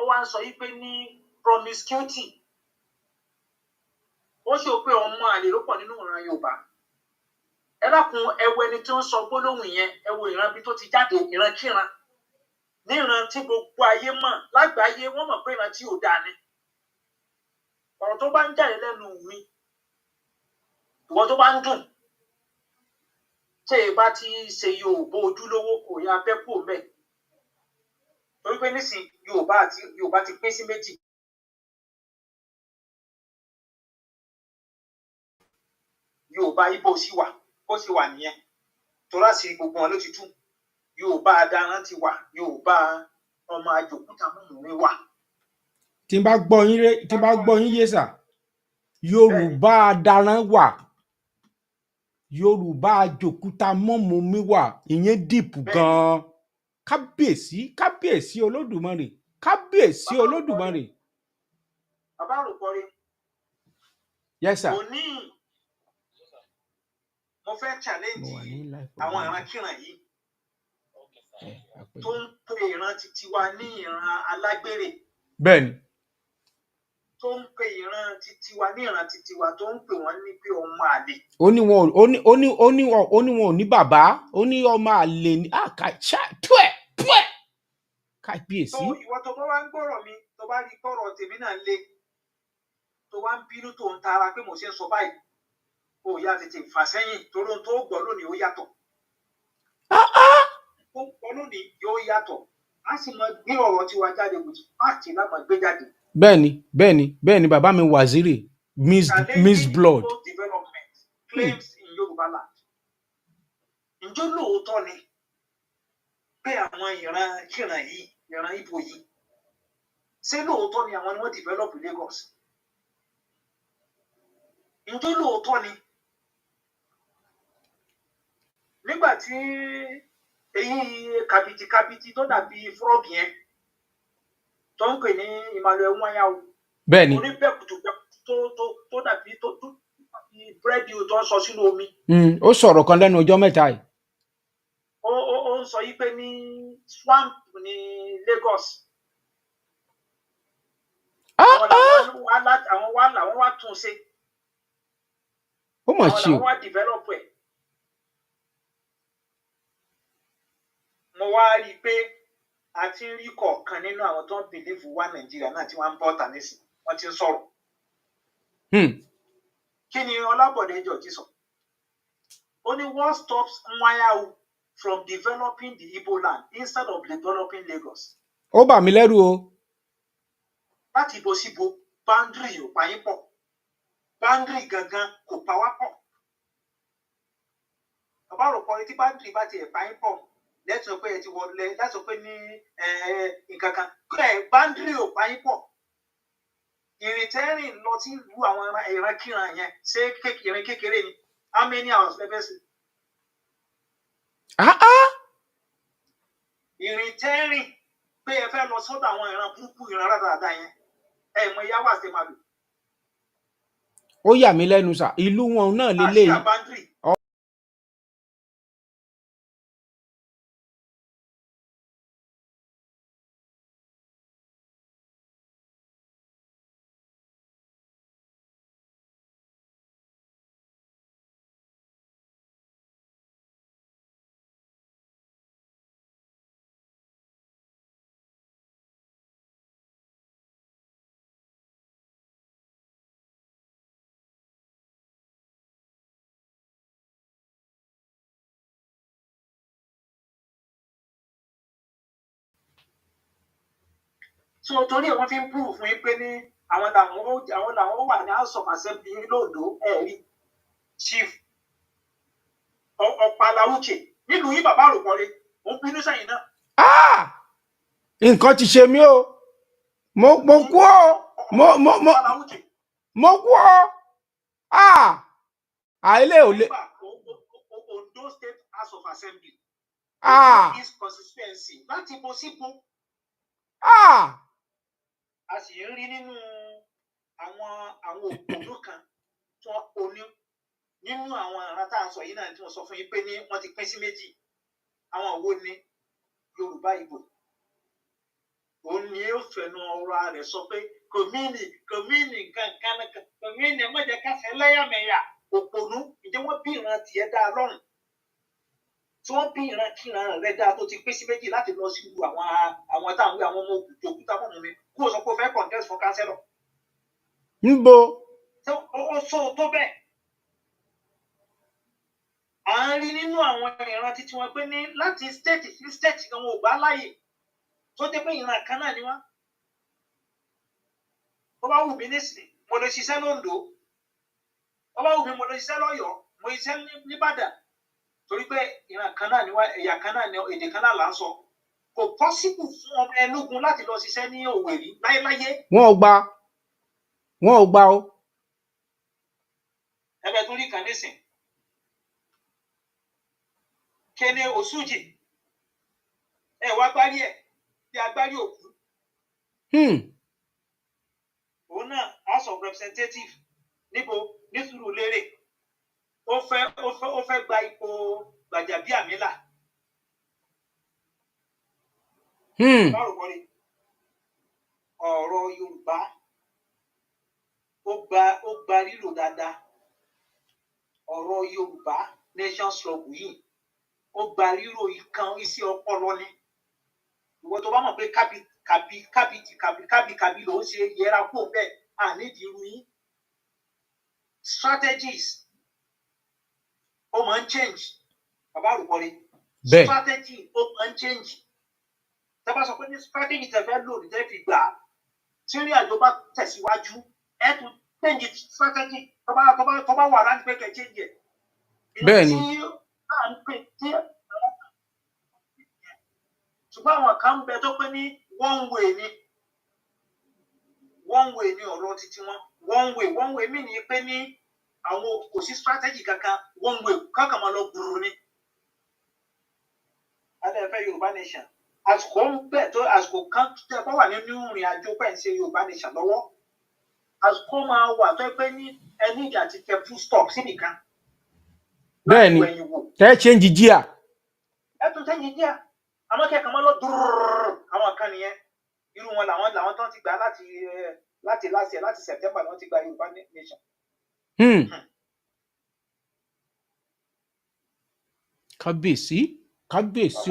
wá ń sọ yí pé ní promiscuity. Ó ṣe pé ọmọ àlè ló pọ̀ nínú ìran Yorùbá. Ẹ dákun ẹ wo ẹni tí ó ń sọ gbólóhùn yẹn. Ẹ wo ìran bí tó ti jáde ìran kíran. Ní ìran tí gbogbo ayé mọ̀ lágbàáyé wọ́n mọ̀ pé ìran tí ò dáa ni. ọ̀rọ̀ tó bá ń jáde lẹ́nu mi ìwọ tó bá ń dùn tí ẹ bá ti ṣe Yorùbá ojúlówó kò yá fẹ́ kú mẹ́ torí pé nísìn Yorùbá ti pín sí méjì. Yorùbá Ìgbò sì wà bó sì wà nìyẹn torí àṣírí gbogbo wọn ló ti tú. Yorùbá adarán ti wà, Yorùbá ọmọ àjòkúta mọ̀mọ́ wà. tí n bá gbọ́ yín yé sà, Yorùbá adarán wà, Yorùbá àjòkúta mọ̀mọ́ mi wà, ìyẹn dìpù gan-an. kábíyèsí Olódùmarè, kábíyèsí Olódùmarè. Bàbá àròkọrin. Yes sir. Òní mo fẹ́ challenge àwọn ìrankíran yìí tó ń pe ìran titi wa ní ìran alágbèrè. Bẹ́ẹ̀ni. Tó ń pe ìran titi wa ní ìran titi wa tó ń pè wọ́n ní pé ọmọ àlè. Ó ní wọn ò ní bàbá, ó ní ọmọ àlè ní kábíyèsí. So ìwọ tó bá wá ń gbọ́rọ̀ mi tó bá rí gbọ́rọ̀ tèmi náà le tó wá ń bínú tó ń tara pé mo ṣe ń sọ báyìí ó yá tètè fà sẹ́yìn torí ohun tó gbọ́ lónìí ó yàtọ̀. Ó gbọ́ lónìí yóò yàtọ̀ á sì máa gbé ọ̀rọ̀ tiwa jáde with fact náà máa gbé jáde. Bẹ́ẹ̀ni bàbá mi Waziri Miss Blood. Development claims in Yoruba land. Ǹjẹ́ lóòótọ́ ni pé àwọn ìran yìí ìran Ìgbò yìí ṣé lóòótọ́ ni àwọn ni wọ́n develop Lagos? Ǹjẹ́ lóòótọ́ ni nígbà tí èyí kàbìtì tó dàbí frog yẹn tó ń pè ní Emmanuel Nwanyawu. Bẹ́ẹ̀ni. Oníbẹ̀kùtù tó dàbí búrẹ́dì tó ń sọ sínú omi. Ó sọ̀rọ̀ kan lẹ́nu ọjọ́ mẹ́ta yìí. Ó ń sọ yí pé ní swamp ní Lagos. Àwọn wá tún ṣe. Ó mà ṣe o. Àwọn wá develop ẹ̀. Mo wá rí i pé a ti ń rí kọ̀ọ̀kan nínú àwọn tó ń believe wá Nàìjíríà náà tí wọ́n ń bọ́ ọ̀tà nísìn wọ́n ti ń sọ̀rọ̀. Kí ni Ọlábọ̀dé George sọ? Ó ní what stops Nwanyawu from developing the Igbo land instead of developing Lagos? Ó bà mí lẹ́rù o. Láti ibo síbo boundary ò pa yín pọ̀. Boundary gangan kò pa wá pọ̀. Bàbá rò pọ̀ tí boundary bá ti ẹ̀ pa yín pọ̀ lẹ́tọ̀ pé ẹ ti wọlé lẹ́tọ̀ pé ní nǹkan kan boundary ò pa yín pọ̀. Ìrìntẹ́rìn lọ sí ìlú àwọn ìrankíran yẹn ṣé ìrìn kékeré ni how many hours lẹ́fẹ̀ẹ́ sí? Ìrìntẹ́rìn pé ẹ fẹ́ lọ sọ́dọ̀ àwọn ìran burúkú ìran rádaràda yẹn mọ ìyá wà sí máa lò. Ó yà mí lẹ́nu sà, ìlú wọn náà lélẹ́yìí. Àṣà boundary. So torí àwọn fi ń prove fún yín pé ní àwọn làwọn wà ní House of Assembly lóòdó ẹ̀rí Chief Ọ̀pálàwùchè nílùú yín bàbá àròkọ̀rẹ́ mo ń bínú sẹ́yìn náà. Nǹkan ti ṣe mí o. Mo kú o. Mo kú o. Àìlè ò lè. Ondo State House of Assembly. His constituency láti bo síbo. A sì ń rí nínú àwọn òpònú kan tó oní nínú àwọn ará tá à ń sọ yìí náà tí wọ́n sọ fún yín pé ní wọ́n ti pín sí méjì. Àwọn wo ni Yorùbá Ìgbò? Òun ni ó fẹnu ọ̀rọ̀ rẹ̀ sọ pé kòmíìnì kankan kòmíìnì mọ̀jẹ̀ káfẹ́ lẹ́yàmẹ̀yà òpònú ǹjẹ́ wọ́n bí ìran tiẹ̀ dá lọ́rùn tí wọ́n bí ìran kíran rẹ̀ dá tó ti pín sí méjì láti lọ sí ìlú àwọn táwọn àwọn ọmọ òkúta mọ̀mọ́ mi kó o sọ pé o fẹ́ contest fún kánsẹ́lọ̀. Níbo? Ó sọ tó bẹ́ẹ̀. À ń rí nínú àwọn ìran títí wọn pé ní láti state sí state kan wọn ò gbà láàyè tó jẹ́ pé ìran kan náà ni wọ́n. Tó bá wù mí nísìn mo lè ṣiṣẹ́ l'Oǹdó, tó bá wù mí mo lè ṣiṣẹ́ l'Ọ́yọ́, mo lè ṣiṣẹ́ n'Íbàdàn torí pé ìran kan náà ni wọ́n, ẹ̀yà kan náà ni èdè kan náà là ń sọ. Kò possible fún ọmọ Enugu láti lọ ṣiṣẹ́ ní Òwèrì láyéláyé. Wọn ò gbà o. Ẹgbẹ́ tó rí kan nísìn Kene Osuji ẹ wá gbárí ẹ̀ bí agbárí òkú. Òun náà House of Representative níbo ní Sùúrùlérè ó fẹ́ gba ipò Gbàjàbíàmílà. Báwo wọlé ọ̀rọ̀ Yorùbá ó gba lílò dáadáa. Ọ̀rọ̀ Yorùbá nation struggle yìí ó gba rírò ìkan iṣẹ́ ọpọlọ ni. Ìwọ tó bá mọ̀ pé kábí ló ń ṣe yẹra kó bẹ́ẹ̀ à nídìí irú yín. Strategies ó máa ń change. Bàbá àrùkọ́rí strategy ó máa ń change. Tẹ́ bá sọ pé ní strategy tẹ́ fẹ́ lò ní tẹ́ fi gbà tí ìrìn àjò bá tẹ̀síwájú ẹ tún change strategy tó bá wà láti pé kẹ́ change ẹ̀. Bẹ́ẹ̀ni. Ṣùgbọ́n àwọn kan ń bẹ tó pé ní one way ni ọ̀rọ̀ títí wọn. One way mí ni pé ní àwọn kò sí strategy kankan one way kankan máa lọ gbùrù ni. Adẹ́fẹ́ Yorùbá nation àsìkò ń bẹ̀ tó àsìkò kan tẹ́ bá wà nínú ìrìn àjò pẹ̀ ń ṣe Yorùbá nation lọ́wọ́. Àsìkò máa wà tó pé ní ẹni ìjà ti tẹ full stop sí nìkan. Bẹ́ẹ̀ni tẹ́ change gear. Ẹ tún change gear. Àmọ́ kẹ́kọ̀ọ́ máa lọ dúró àwọn kan nìyẹn. Irú wọn làwọn tán ti gbà láti September wọ́n ti gba Yorùbá nation. Kábíyèsí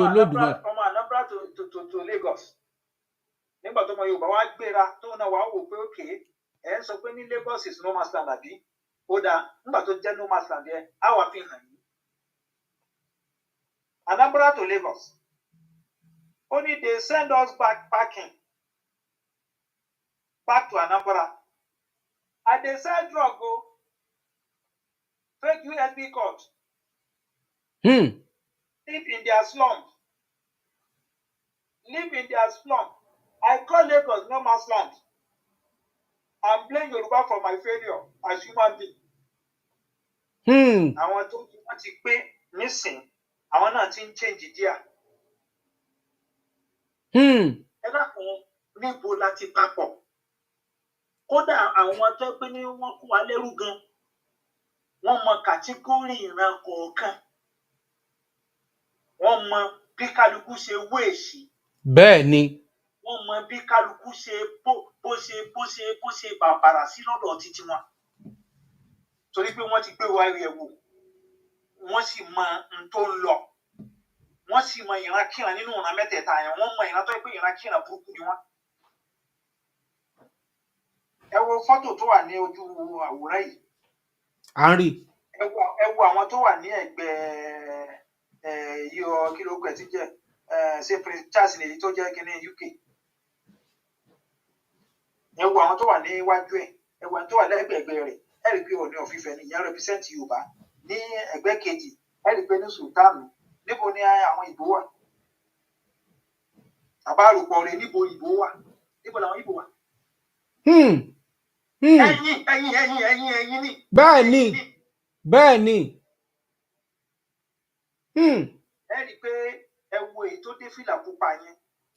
Olódùmarè. Ọmọ Anambra to Lagos. Nígbà tó ọmọ Yorùbá wá gbéra tó náà wá wò pé òkè ẹ̀ ń sọ pé ní Lagos is no man's land àbí ó dáa nígbà tó jẹ́ no man's land yẹn á wà fi hàn yín. Anambra to Lagos. Only they send us packing back to Anambra. And they sell drug go fake USB code. Live in their slum. I call Lagos no man's land. I'm blame Yoruba for my failure as human being. Àwọn tó wọ́n ti pé nísìn àwọn náà ti ń change díẹ̀. Ẹ dákun níbo la ti papọ̀. Kódà àwọn tó pé ní wọ́n kó wa lẹ́rú gan. Wọ́n mọ kàtígórì ìran kọ̀ọ̀kan. Wọ́n mọ bí kálukú ṣe wéèsì. Bẹ́ẹ̀ni. Wọ́n mọ bí kálukú ṣe bó ṣe bàbàrà sí lọ́dọ̀ títí wọn. Torí pé wọ́n ti gbé wa yẹ̀ wò. Wọ́n sì mọ n tó ń lọ. Wọ́n sì mọ ìrankíran nínú ìran mẹ́tẹ̀ẹ̀ta yẹn. Wọ́n mọ ìran tó pé ìrankíran burúkú ni wọ́n. Ẹ wo fọ́tò tó wà ní ojú àwòrán yìí. À ń rí. Ẹ wo àwọn tó wà ní ẹ̀gbẹ́ yíyọ kí ló gbẹ tí jẹ́ ṣe Prince Charles nìyí tó jẹ́ kíní UK. Ẹ wo àwọn tó wà ní iwájú ẹ̀. Ẹ wo àwọn tó wà lẹ́gbẹ̀ẹ́gbẹ́ rẹ̀. Ẹ rí pé Ọọ̀ni of Ifẹ̀ ni ìyẹn represent Yorùbá. Ní ẹgbẹ́ kejì ẹ rí pé ní Sultanu níbo ni àwọn Ìgbò wà. Bàbá àròpọ̀ rẹ̀ níbo Ìgbò wà. Níbo làwọn Ìgbò wà. Ẹ̀yin ni. Bẹ́ẹ̀ni. Ẹ rí pé ẹ wo èyí tó dé fìlà pupa yẹn.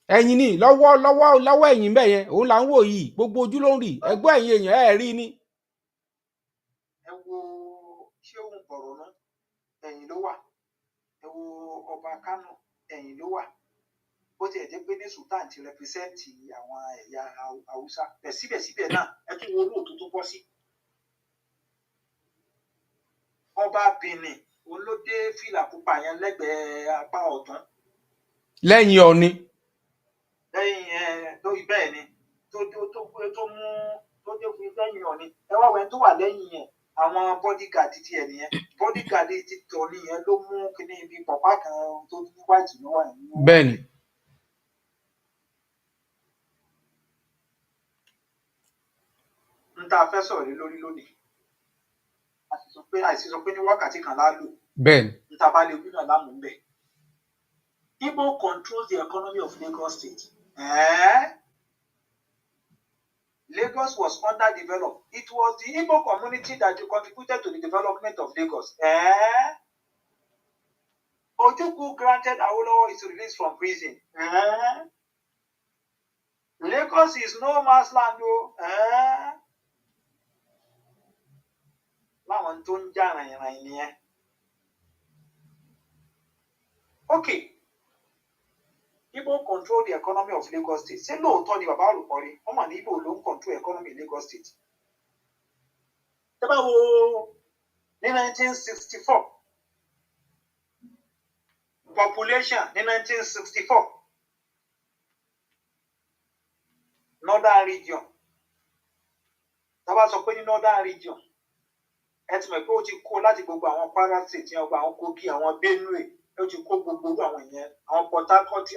Ẹ̀yin ni lọ́wọ́ ẹ̀yìn bẹ́ẹ̀ yẹn òun là ń wò yìí gbogbo ojú ló ń rí ẹgbẹ́ ẹ̀yìn èèyàn ẹ̀ rí ni. Ẹ wo ṣé òun bọ̀rọ̀ náà ẹ̀yìn ló wà. Ẹ wo ọba Kánò ẹ̀yìn ló wà. Bó tiẹ̀ jẹ́ pé ní Sultan ti rẹpísẹ́ǹtì àwọn ẹ̀yà Haúsá bẹ̀ síbẹ̀síbẹ̀ náà ẹ tún wo olóòtú tó bọ́ sí. Ọba Benin òun ló dé fìlà pupa yẹn lẹ́gbẹ̀ẹ́ apá ọ̀tún. Lẹ́yìn Ọọ̀ni. Lẹ́yìn lórí bẹ́ẹ̀ ni tó mú tó dé fún lẹ́yìn ọ̀ni ẹ wá wẹ́n tó wà lẹ́yìn yẹn àwọn bodyguard ti ẹ̀ nìyẹn bodyguard ti tọ̀ nìyẹn ló mú kíní ibi pọ̀pá kan tó ní white ló wà nínú. bẹ́ẹ̀ ni n tá a fẹ́ sọ̀rọ̀ lé lórí lónìí àìsí sọ pé ní wákàtí kan lálò bẹ́ẹ̀ ni n tá a bá lè wí náà lámú bẹ́ẹ̀. Igbo controls the economy of Lagos State. Lagos was underdeveloped. It was the Igbo community that contributed to the development of Lagos. Ojukwu granted Awolowo his release from prison. Lagos is no man's land. Láwọn tó ń jà ràìnràìn nìyẹn. Okay. Igbo control the economy of Lagos State. Ṣé lóòótọ́ ni bàbá olùkọ́rí wọ́n mà ní Igbo ló ń control economy Lagos State? Ṣé bá wo ní 1964 population ní 1964 northern region tá bá sọ pé ní northern region ẹ ti mọ̀ pé ó ti kó láti gbogbo àwọn Kwara State yẹn ọgbà àwọn Kogi àwọn Benue ó ti kó gbogbo àwọn ìyẹn àwọn Port Harcourt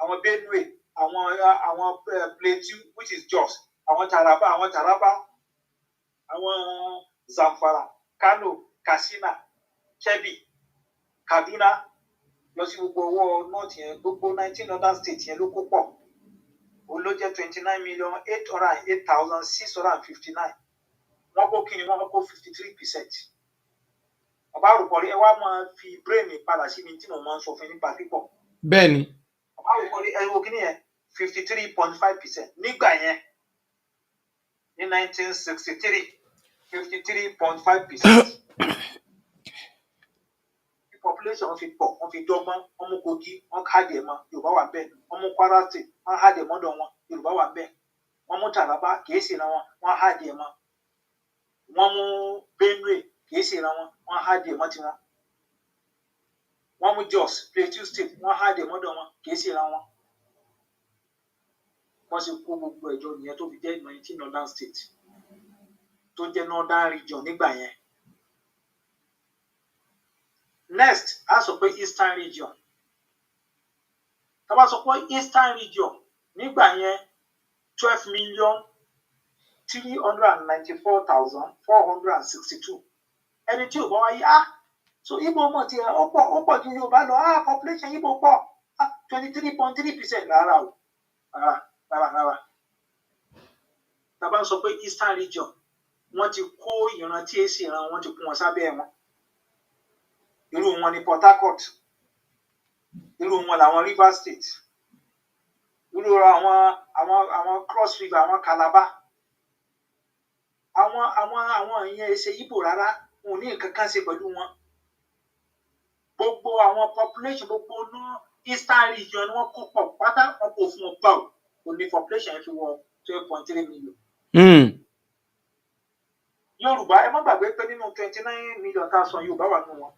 àwọn Benue àwọn Plateau which is Jos àwọn Taraba àwọn Zamfara Kano Katsina Kebbi Kaduna lọ sí gbogbo ọwọ́ north yẹn gbogbo 19 northern states yẹn ló kó pọ̀ òun ló jẹ́ 29,808,659 wọ́n kó kíni wọ́n kó 53%. Bàbá àrùkọ̀rí ẹ wá máa fi brain padà sí mi tí mo máa ń sọ fún nípa pípọ̀. bẹ́ẹ̀ ni Bàbá àrùkọ̀rí ẹ wo kíni yẹn 53.5% nígbà yẹn ní 1963 53.5%. Population fi pọ̀ wọ́n fi dọ́gbọ́n wọ́n mú Kogi wọ́n hádìí ẹ̀ mọ́ Yorùbá wà bẹ́ẹ̀ wọ́n mú Kwara State wọ́n hádìí ẹ̀ mọ́dọ̀ wọn Yorùbá wà bẹ́ẹ̀ wọ́n mú Taraba kìí ṣe ra wọn wọ́n hádìí ẹ̀ mọ́ wọ́n mú Benue kìí ṣe ra wọn wọ́n hádìí ẹ̀ mọ́ tiwọn wọ́n mú Jos Plateau State wọ́n hádìí ẹ̀ mọ́dọ̀ wọn kìí ṣe ra wọn wọ́n sì kó gbogbo ẹ̀jọ nìyẹn tó fi jẹ́ 19 northern state tó jẹ́ northern region nígbà yẹn. Next, a sọ pé Eastern region. Tá bá sọ pé Eastern region nígbà yẹn 12,394,462. Ẹni tí ò bá wáyé so Igbo mọ̀ tí ó pọ̀ ju Yorùbá lọ population Igbo pọ̀ 23.3% rárá o rárá. Tá bá sọ pé Eastern region wọ́n ti kó ìran tí èsì ìran wọ́n ti kún wọn sábẹ́ wọn. Irú wọn ni Port Harcourt irú wọn làwọn Rivers State irú àwọn Cross River àwọn Calabar àwọn ìyẹn ẹsẹ Igbo rárá wọn ò ní nǹkan kan ṣe pẹ̀lú wọn gbogbo àwọn population gbogbo ní Eastern region ni wọ́n kó pọ̀ pátá wọn kò fún wọn gbà kò ní population yẹn fi wọ 12.3 million. Yorùbá ẹ má gbàgbé pé nínú 29 million tá a sọ Yorùbá wà nínú wọn.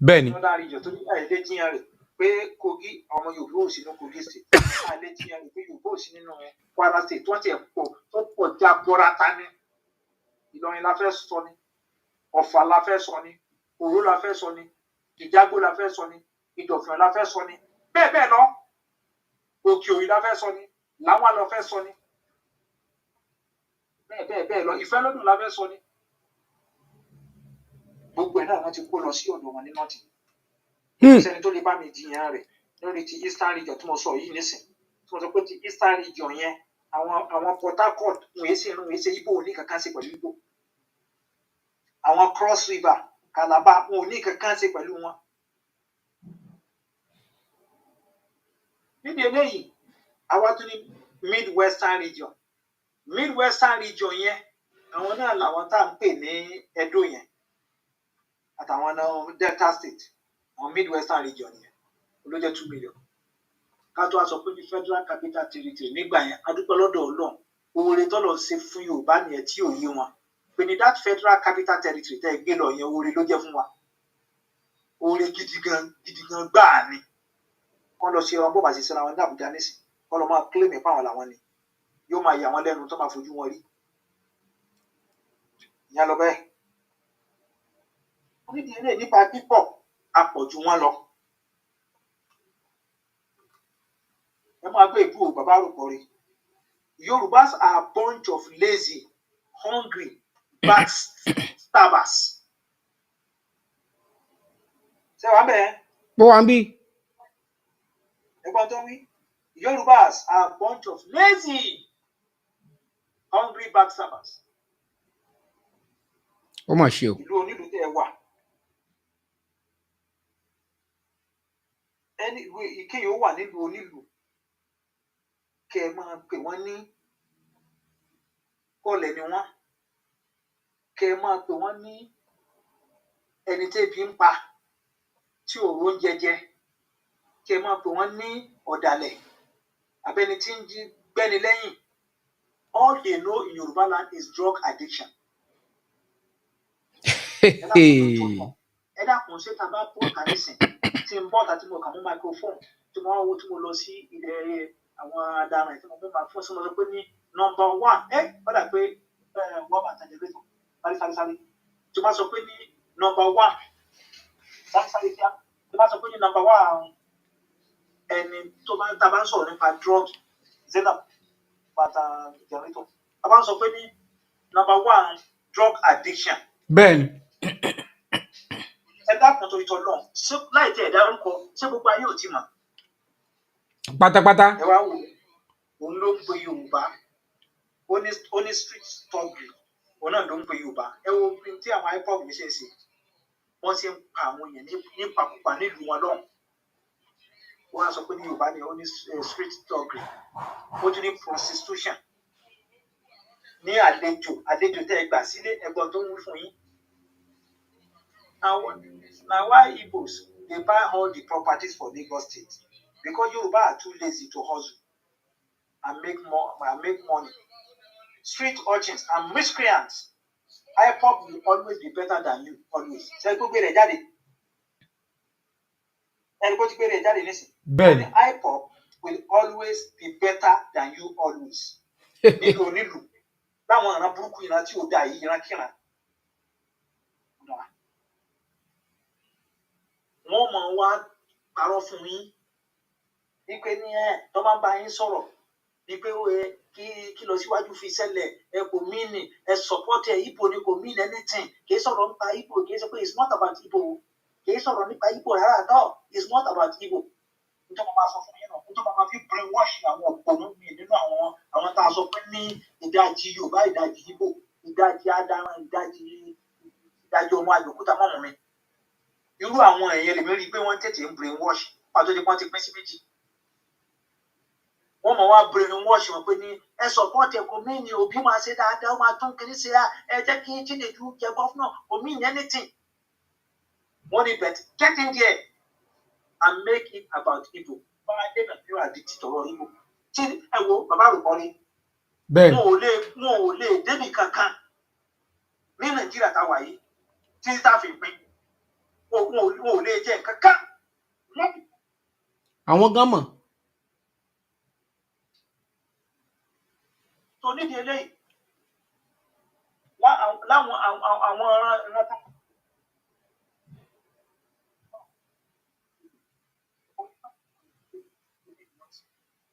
bẹ́ẹ̀ni northern region tó ní àìlè jiyàn rẹ̀ pé Kogi ọmọ Yorùbá ò sí nínú Kogi state àìlè jiyàn rẹ̀ pé Yorùbá ò sí nínú Kwara state wọ́n ti pọ̀ tó pọ̀ jaburata ní Ìlọrin la fẹ́ sọ ni Ọ̀fà la fẹ́ sọ ni Òró la fẹ́ sọ ni Ìjágbó la fẹ́ sọ ni Ìdọ̀fìn la fẹ́ sọ ni bẹ́ẹ̀ bẹ́ẹ̀ lọ Òkè Òyì la fẹ́ sọ ni Làwọn la fẹ́ sọ ni bẹ́ẹ̀ lọ Ìfẹ́lódùn la fẹ́ sọ ni gbogbo ẹ̀ náà wọ́n ti kó lọ sí ọ̀dọ̀ wọn ní nọ́ọ̀tì. Sẹ́ni tó lè bá mi jiyàn rẹ̀ lórí ti Eastern region tí mo sọ yìí nísìn tí mo sọ pé ti Eastern region yẹn àwọn Port Harcourt wọ́n èsè Igbo ò ní kankan ṣe pẹ̀lú Igbo. Àwọn Cross River Calabar wọn ò ní kankan ṣe pẹ̀lú wọn. Níbi eléyìí àwa tún ní Midwestern region yẹn àwọn náà làwọn tá à ń pè ní Edo yẹn àtàwọn Delta State àwọn Midwestern region yẹn ló jẹ́ 2 million. Ká tó a sọ pé ní Federal Capital Territory nígbà yẹn adúpẹ́ lọ́dọ̀ Ọlọ́run oore tọ́lọ̀ ṣe fún Yorùbá nìyẹn tí ò yé wọn pé ní that Federal Capital Territory tẹ́ ẹ gbé lọ yẹn oore ló jẹ́ fún wa oore gidi gan gbáà ni kọ́ lọ ṣe ọmọ bọ́bà ṣe ṣe ra wọn ní Àbújá nísìn kọ́ lọ máa claim ẹ̀ fáwọn làwọn ni yóò máa yà wọ́n lẹ́nu tó máa fojú wọn rí ìyẹn lọ bẹ́ẹ̀. Onídìí ilé nípa pípọ̀ apọ̀jù wọn lọ. Ẹ máa gbé ìbú o bàbá rò pọ̀ rí. Yorubas are a bunch of lazy, hungry, backstabbers. Ṣé wàá bẹ́ẹ̀? bó wá ń bí. Ẹ̀gbọ́n tó wí. Yorubas are a bunch of lazy, hungry backstabbers. Ó mà ṣe o. Ìlú onílùú tẹ́ ẹ wà. Ẹni ìwé ìkéyìí ó wà nílùú onílùú. Kẹ́ ẹ máa pè wọ́n ní kọ́lẹ̀ ni wọ́n. Kẹ́ ẹ máa pè wọ́n ní ẹni tẹ́bi ń pa tí òró ń jẹjẹ. Kẹ́ ẹ máa pè wọ́n ní ọ̀dàlẹ̀ abẹ́ni tí ń jí gbẹ́ni lẹ́yìn. All they know in Yoruba land is drug addiction. Ẹ dákun ṣé tá a bá bọ́ ọ̀tá nísìn tí ń bọ́ ọ̀tá tí mo kà mú microphone tí mo wá wo tí mo lọ sí ilẹ̀ àwọn adarun tí mo mú microphone sí mo sọ pé ní number 1 ó dà pé wọ́n bá tàjẹ́ lẹ́tọ̀ sáré tí wọ́n sọ pé ní number 1 sáré kíá tí wọ́n sọ pé ní number 1 ẹni tó bá tá a bá ń sọ̀rọ̀ nípa drug Zainab bàtà generator a bá ń sọ pé ní number 1 drug addiction. Bẹ́ẹ̀ni. Ẹ dákun torí tọ́ lọ láì tẹ̀ ẹ̀dá orúkọ ṣé gbogbo ayé ò ti mọ̀. Pátápátá. Ẹ wá wò òun ló ń pe Yorùbá ó ní street tọ́gì òun náà ló ń pe Yorùbá. Ẹ wo bí tí àwọn ipob mi ṣe é ṣe wọ́n ṣe ń pa àwọn èèyàn nípakúpa nílùú wọn lọ́hùn. Wọ́n á sọ pé ní Yorùbá ni ó ní street tọ́gì ó tún ní prostitution ní àlejò tẹ́ ẹ gbà sílé ẹ̀gbọ́n tó ń wí fún yín. Now why Igbos dey buy all the properties for Lagos State? Because Yoruba are too lazy to hustle and make money. Street urchins and miscreants. IPOB will always be better than you, always. Ṣé gbogbo rẹ̀ jáde? Ẹni kó ti gbé rẹ̀ jáde nísìn. Bẹ́ẹ̀ni. IPOB will always be better than you, always. Nílùú. Láwọn ìran burúkú ìran tí ò dá yìí ìran kíran. Wọ́n mọ̀ wá parọ́ fún yín wípé ní tó máa ń bá yín sọ̀rọ̀ wípé ó yẹ kí lọ síwájú fi ṣẹlẹ̀ ẹ kò mìíní ẹ support ẹ Igbo ni kò mean anything kì í sọ̀rọ̀ nípa Igbo kì í sọ pé it's not about Igbo kì í sọ̀rọ̀ nípa Igbo rárá àtọ́ it's not about Igbo. Nítorí mo máa sọ fún yín náà nítorí mo máa fi brainwash àwọn òpònú mi nínú àwọn tá a sọ pé ní ìdajì Yorùbá ìdajì Igbo ìdajì Adaran ìdajì ọmọ àjòkúta mọ́mọ́ mi. Irú àwọn èèyàn lèmi rí i pé wọ́n tètè ń brainwash pàtó tí wọ́n ti pín sí méjì. Wọ́n mọ̀ wá brainwash wọn pé ní ẹ support ẹ kò mean ní Obi máa ṣe dáadáa ó máa tún kiri ṣe ẹ jẹ́ kí Chinedu jẹ gọ́fúnà kò mean anything. Wọ́n ní bet get in there and make it about Igbo. Báwa dé Nàìjíríà àdìtì tọrọ Igbo. Tí ẹ wo bàbá rò kọ́ ni. Bẹ́ẹ̀ni. Wọn ò lè débì kankan ní Nàìjíríà táwa yìí títí tá a fi pín. Wọn ò lè jẹ kankan. Àwọn gan mọ̀. Tó nídìí eléyìí láwọn àwọn ọ̀ràn tó.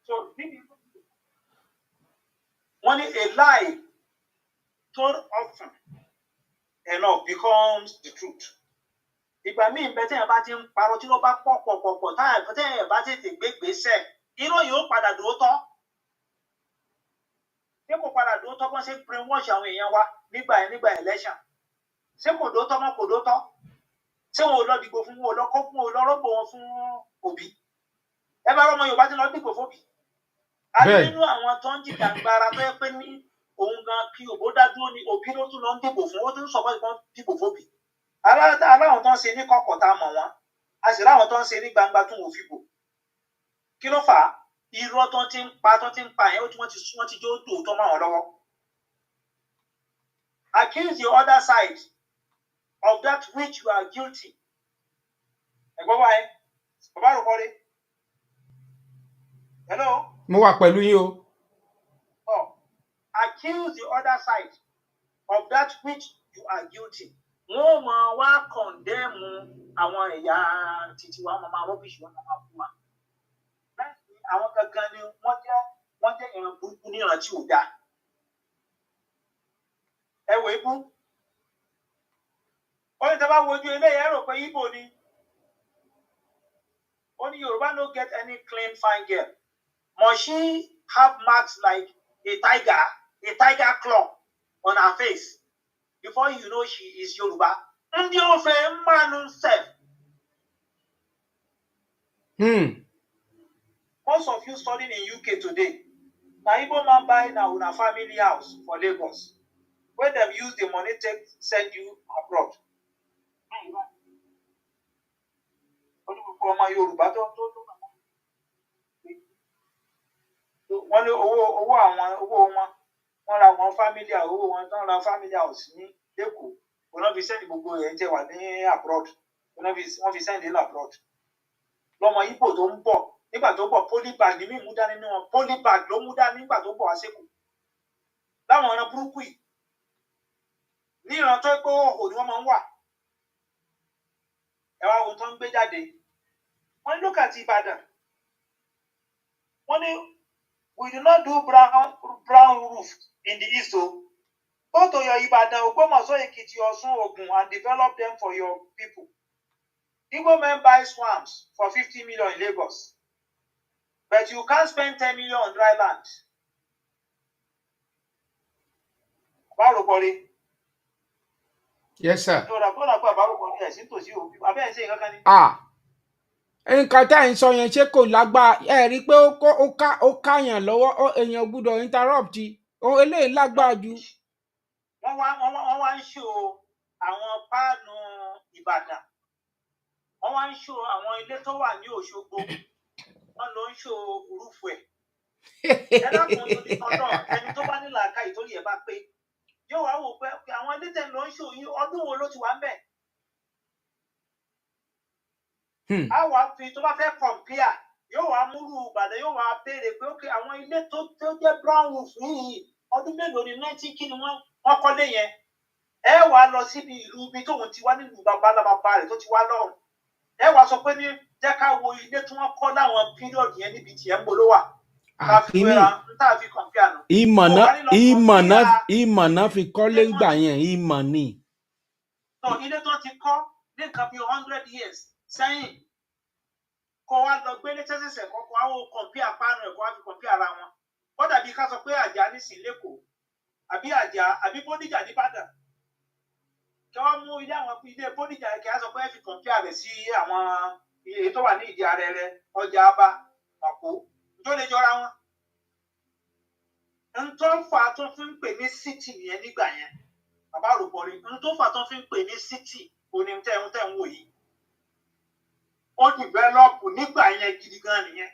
So wọ́n ní a lie told often enough becomes the truth. Ìgbà míì bẹ́ẹ̀ tẹ́yìn bá ti ń parọ́ tí wọ́n bá pọ̀ tẹ́yìn bá tètè gbé gbèsè irọ́ yóò padà dòótọ́. Ṣé kò padà dòótọ́ bọ́n ṣe brainwash àwọn èèyàn wa nígbà election? Ṣé kò dòótọ́ mọ́ kò dòótọ́? Ṣé wọn ò lọ dìbò fún wọn ò lọ rọ́bò wọn fún Obi? Ẹ bá rọ́mọ Yorùbá ti lọ dìbò fóbi. A ní nínú àwọn tó ń jìjàngbara tó yẹ pé ní òun gan kí òbó dá dúró ní Obi ló tún lọ ń dìbò fún ó tún sọ pé kí dìbò fóbi. Aláwọn tó ń ṣe ní kọ̀kọ̀ tá a mọ̀ wọ́n a sì láwọn tó ń ṣe ní gbangba tún wò fìbò. Kí ló fà á? Irọ́ tó ti ń pa yẹn wọ́n ti jó tòótọ́ mọ́ àwọn lọ́wọ́. Accuse the other side of that which you are guilty. Ẹ̀gbọ́n wa ẹ bàbá rò kọ́lé. Hello. Mo wà pẹ̀lú yín o. Accuse the other side of that which you are guilty. Wọ́n máa wá condemn àwọn ẹ̀yà títí wa, wọ́n máa rubbish wọn, wọ́n máa bú wa. Àwọn gangan ni wọ́n jẹ́ ìran burúkú ní ìran tí ò dáa. Ẹ wò ibú. Ó ní tẹ́ bá wojú eléyìí ẹ rò pé Igbo ni. Ó ní Yoruba no get any clean fine girl. Must she have marks like a tiger claw on her face before you know she is Yoruba? Ndị ofe mmanụ sef. Most of you studying in UK today, na Igbo man buy na una family house for Lagos, where them use the money take send you abroad. Ọmọ Yorùbá tó wọ́n ní owó wọn ra wọn family house, owó wọn tán ra family house ní Èkó, wọ́n fi send gbogbo ẹ̀ ń jẹ́ wà ní abroad, wọ́n fi send in abroad. Lọ́mọ Igbo tó ń bọ̀ nígbà tó bọ̀ polybag ní mí mú dání ní wọn, polybag ló mú dání nígbà tó bọ̀ àṣekù. Láwọn ọ̀ràn burúkú yìí ní ìran tó pé òhò ni wọ́n máa ń wà. Ẹ wá wo tó ń gbé jáde. Wọ́n ní look at Ìbàdàn. Wọ́n ní we do not do brown roof in the east o. Go to your Ìbàdàn, Ògbómọ̀ṣọ́, Èkìtì, Ọ̀ṣun, Ògùn and develop them for your people. Igbo men buy swamps for 50 million in Lagos, but you can't spend 10 million on dry land. Bárùkọ̀rí. Yes, sir. Nǹkan tá à ń sọ yẹn ṣé kò lágbára, ẹ rí i pé ó káyàn lọ́wọ́, èèyàn gbọ́dọ̀ interrupt. Eléyìí lágbára jù. Wọ́n wá ń ṣó àwọn páànù Ìbàdàn. Wọ́n wá ń ṣó àwọn ilé tó wà ní Òṣogbo. Wọ́n lọ ń ṣó rúfù ẹ̀. Ẹ dákun tó ní tọ́jọ́ ẹni tó bá ní làákàyè tó yẹ bá pé yóò wá wò pé àwọn ilé tẹ̀ lọ ń ṣó yìí ọdún wo ló ti wà ń bẹ̀. A wá fi tó bá fẹ́ compare yóò wá múrù Ìbàdàn, yóò wá béèrè pé okay àwọn ilé tó jẹ́ brown roof yìí ọdún mélòó ni 90 kí ni wọ́n kọ́lé yẹn. Ẹ wá lọ síbi ìlú ibi tóun ti wá nílùú bàbá rẹ̀ tó ti wá lọ́rùn. Ẹ wá sọ pé ní jẹ́ ká wo ilé tí wọ́n kọ́ láwọn period yẹn níbi tí ẹ̀ ń bolo wà. Àkíní ìmọ̀ náà fi kọ́lé ńgbà yẹn, ìmọ̀ ni. Ilé tó ti kọ́ ní nǹkan bí 100 years sẹ́yìn kó wá lọ gbé ní tẹ́sẹ̀sẹ̀ kọ́kọ́ àwọn compare páànù ẹ̀kọ́ wá fi compare ara wọn. Ó dàbí ká sọ pé Àjà nísìnyí l'Ékòó àbí Àjà àbí Bódìjà n'Íbàdàn. Kí wọ́n mú ilé àwọn ilé Bódìjà kí á sọ pé ẹ fi compare rẹ̀ sí àwọn èyí tó wà ní Ìdí Arẹrẹ, Ọjà Aba, Màkó. Tó lè jọra wọn. N tó fà tó fi ń pè ní city nìyẹn nígbà yẹn. Bàbá Àròpọ̀rí, n tó fà tó fi ń pè ní city òní tẹ̀ ń wò yìí. Ó develop nígbà yẹn gidi gan nìyẹn.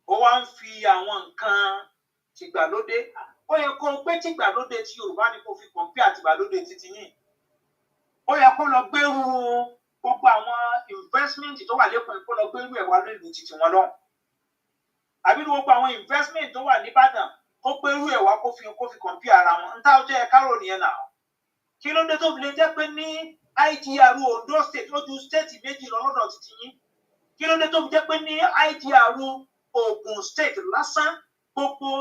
Ó wá ń fi àwọn nǹkan tìgbàlódé. Ó yẹ kó gbé tìgbàlódé tí Yorùbá ní kó fi compare tìgbàlódé títí yìí. Ó yẹ kó lọ gbérú gbogbo àwọn investment tó wà lẹ́kọ̀ọ́ kó lọ gbérú ẹ̀ wá lórí títí wọn lọ́hùn. Àbí gbogbo àwọn investment tó wà n'Íbàdàn kó gbérú ẹ̀ wá kó fi compare ara wọn. N táwọn jẹ́ kárò nìyẹn náà. Kí ló dé tó fi lè jẹ́ pé ní IGR Ondo State ó ju state méjì lọ lọ́dọ̀ títí yín? Kí ló dé tó fi jẹ́ pé ní IGR Ogun State lásán gbogbo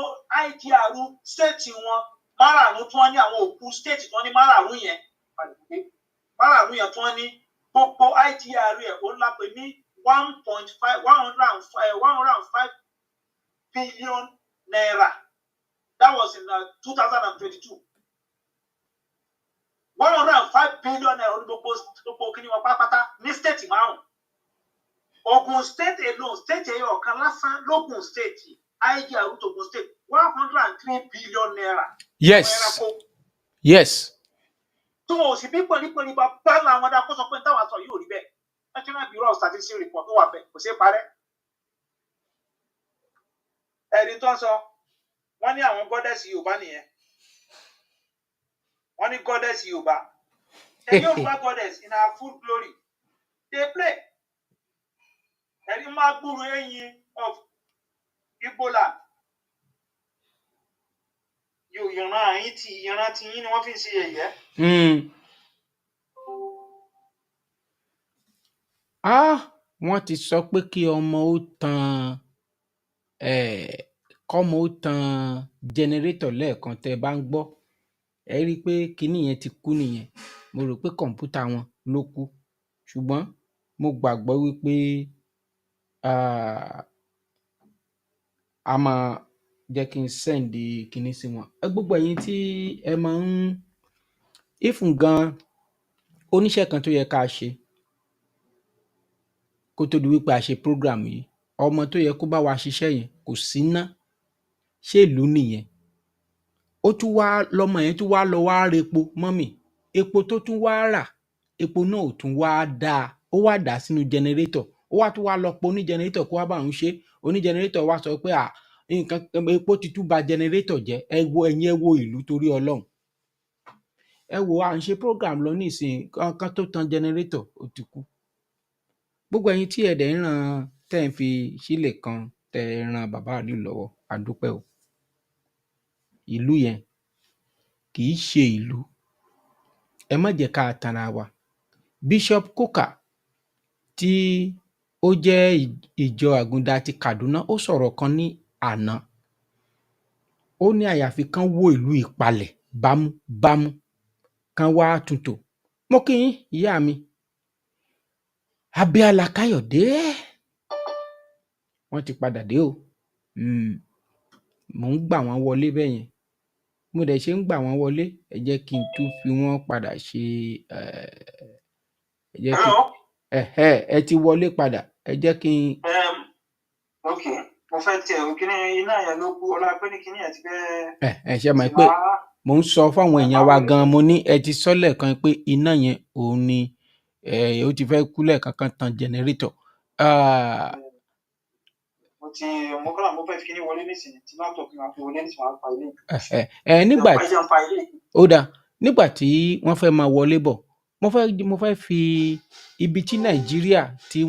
IGR state wọn márààrún tí wọ́n ní àwọn òkú state tí wọ́n ní márààrún yẹn tí wọ́n ní gbogbo IGR ẹ̀ ó lápè ní 105 billion naira. That was in 2022. 105 billion naira ní gbogbo kí ni wọ́n pátápátá ní state márùn. Ogun State alone, state ẹyọ kan lásán lógun state IGR to Ogun State 103 billion naira. Yes. Yes. Tó o sì bí pẹ̀lú bá làwọn dá kó sọ pé táwa sọ yóò rí bẹ́ẹ̀. National Bureau of Statistics report tó wà bẹ́ẹ̀ kò ṣeé parẹ́. Ẹni tó ń sọ wọ́n ní àwọn goddess Yorùbá nìyẹn. Wọ́n ní goddess Yorùbá. The Yoruba goddess in her full glory. They play. Ẹni máa gbúrò ẹ̀yìn of Igbo land. yóò ìran yín ni wọ́n fi ń ṣe yẹ̀yẹ́. Wọ́n ti sọ pé kí ọmọ ó tan kọ́mọ ó tan jẹnẹrétọ̀ lẹ́ẹ̀kan tẹ́ ẹ bá ń gbọ́, ẹ rí i pé kinní yẹn ti kú nìyẹn. Mo rò pé kọ̀ǹpútà wọn ló kú, ṣùgbọ́n mo gbàgbọ́ wípé a máa jẹ́ kí n sẹ́ǹdì kinní sí wọn. Gbogbo ẹ̀yin tí ẹ máa ń ífun gan oníṣẹ́ kan tó yẹ ká ṣe kó tó di wípé a ṣe program yìí, ọmọ tó yẹ kó bá wa ṣiṣẹ́ yẹn kò sí ná, ṣé ìlú nìyẹn? Ó tún wá lọmọ yẹn tún wá lọ wá repo, mọ́mì epo tó tún wá rà, epo náà ò tún wá dáa, ó wá dà sínú jẹnẹrétọ̀, ó wá tún wá lọ pọ̀ oníjẹnẹrétọ̀ kó wá bá òun ṣe. Oníjẹnẹrétọ̀ wá sọ pé nǹkan epo ti tún ba jẹnẹrétọ̀ jẹ́. Ẹ̀yin ẹ wo ìlú torí Ọlọ́run. Ẹ wo à ń ṣe program lọ nísìnyí kan tó tan jẹnẹrétọ̀ ó ti kú. Gbogbo ẹ̀yin tí ẹ dẹ̀ ń ràn tẹ́ ń fi sílè kan tẹ́ ẹ ran bàbá àlù lọ́wọ́, a dúpẹ́ o. Ìlú yẹn kì í ṣe ìlú, ẹ má jẹ́ ká tanra wa. Bishop Coker tí ó jẹ́ ìjọ Àgùndà ti Kaduna, ó sọ̀rọ̀ kan ní àná, ó ní àyàfi kán wó ìlú ìpalẹ̀ bámúbámú kán wá túntò. Mo kí yín ìyá mi Abíálà Káyọ̀dé, wọ́n ti padà dé o. Mò ń gbà wọ́n wọlé bẹ́ẹ̀ yẹn, mo dẹ̀ ṣe ń gbà wọ́n wọlé, ẹ jẹ́ kí n tún fi wọ́n padà ṣe ẹ jẹ́ kí ẹ ti wọlé padà, ẹ jẹ́ kí n. Ok, mo fẹ́ tiẹ̀ kíní iná yẹn ló kú, ọlá pé ní kíní yẹn ti fẹ́. Ṣe mọ̀ pé mò ń sọ fáwọn èèyàn wa gan, mo ní ẹ ti sọ lẹ́ẹ̀kan pé iná yẹn òun ni ó ti fẹ́ kú lẹ́ẹ̀kan kan tan jẹnẹrétọ̀. Mo kọ́ra mo fẹ́ fi kíní wọlé nísìnyí, tí laptop máa fi wọlé nísìnyí, máa fa ilé. Ó dáa, nígbà tí wọ́n fẹ́ máa wọlé bọ̀, mo fẹ́ fi ibi tí Nàìjíríà tí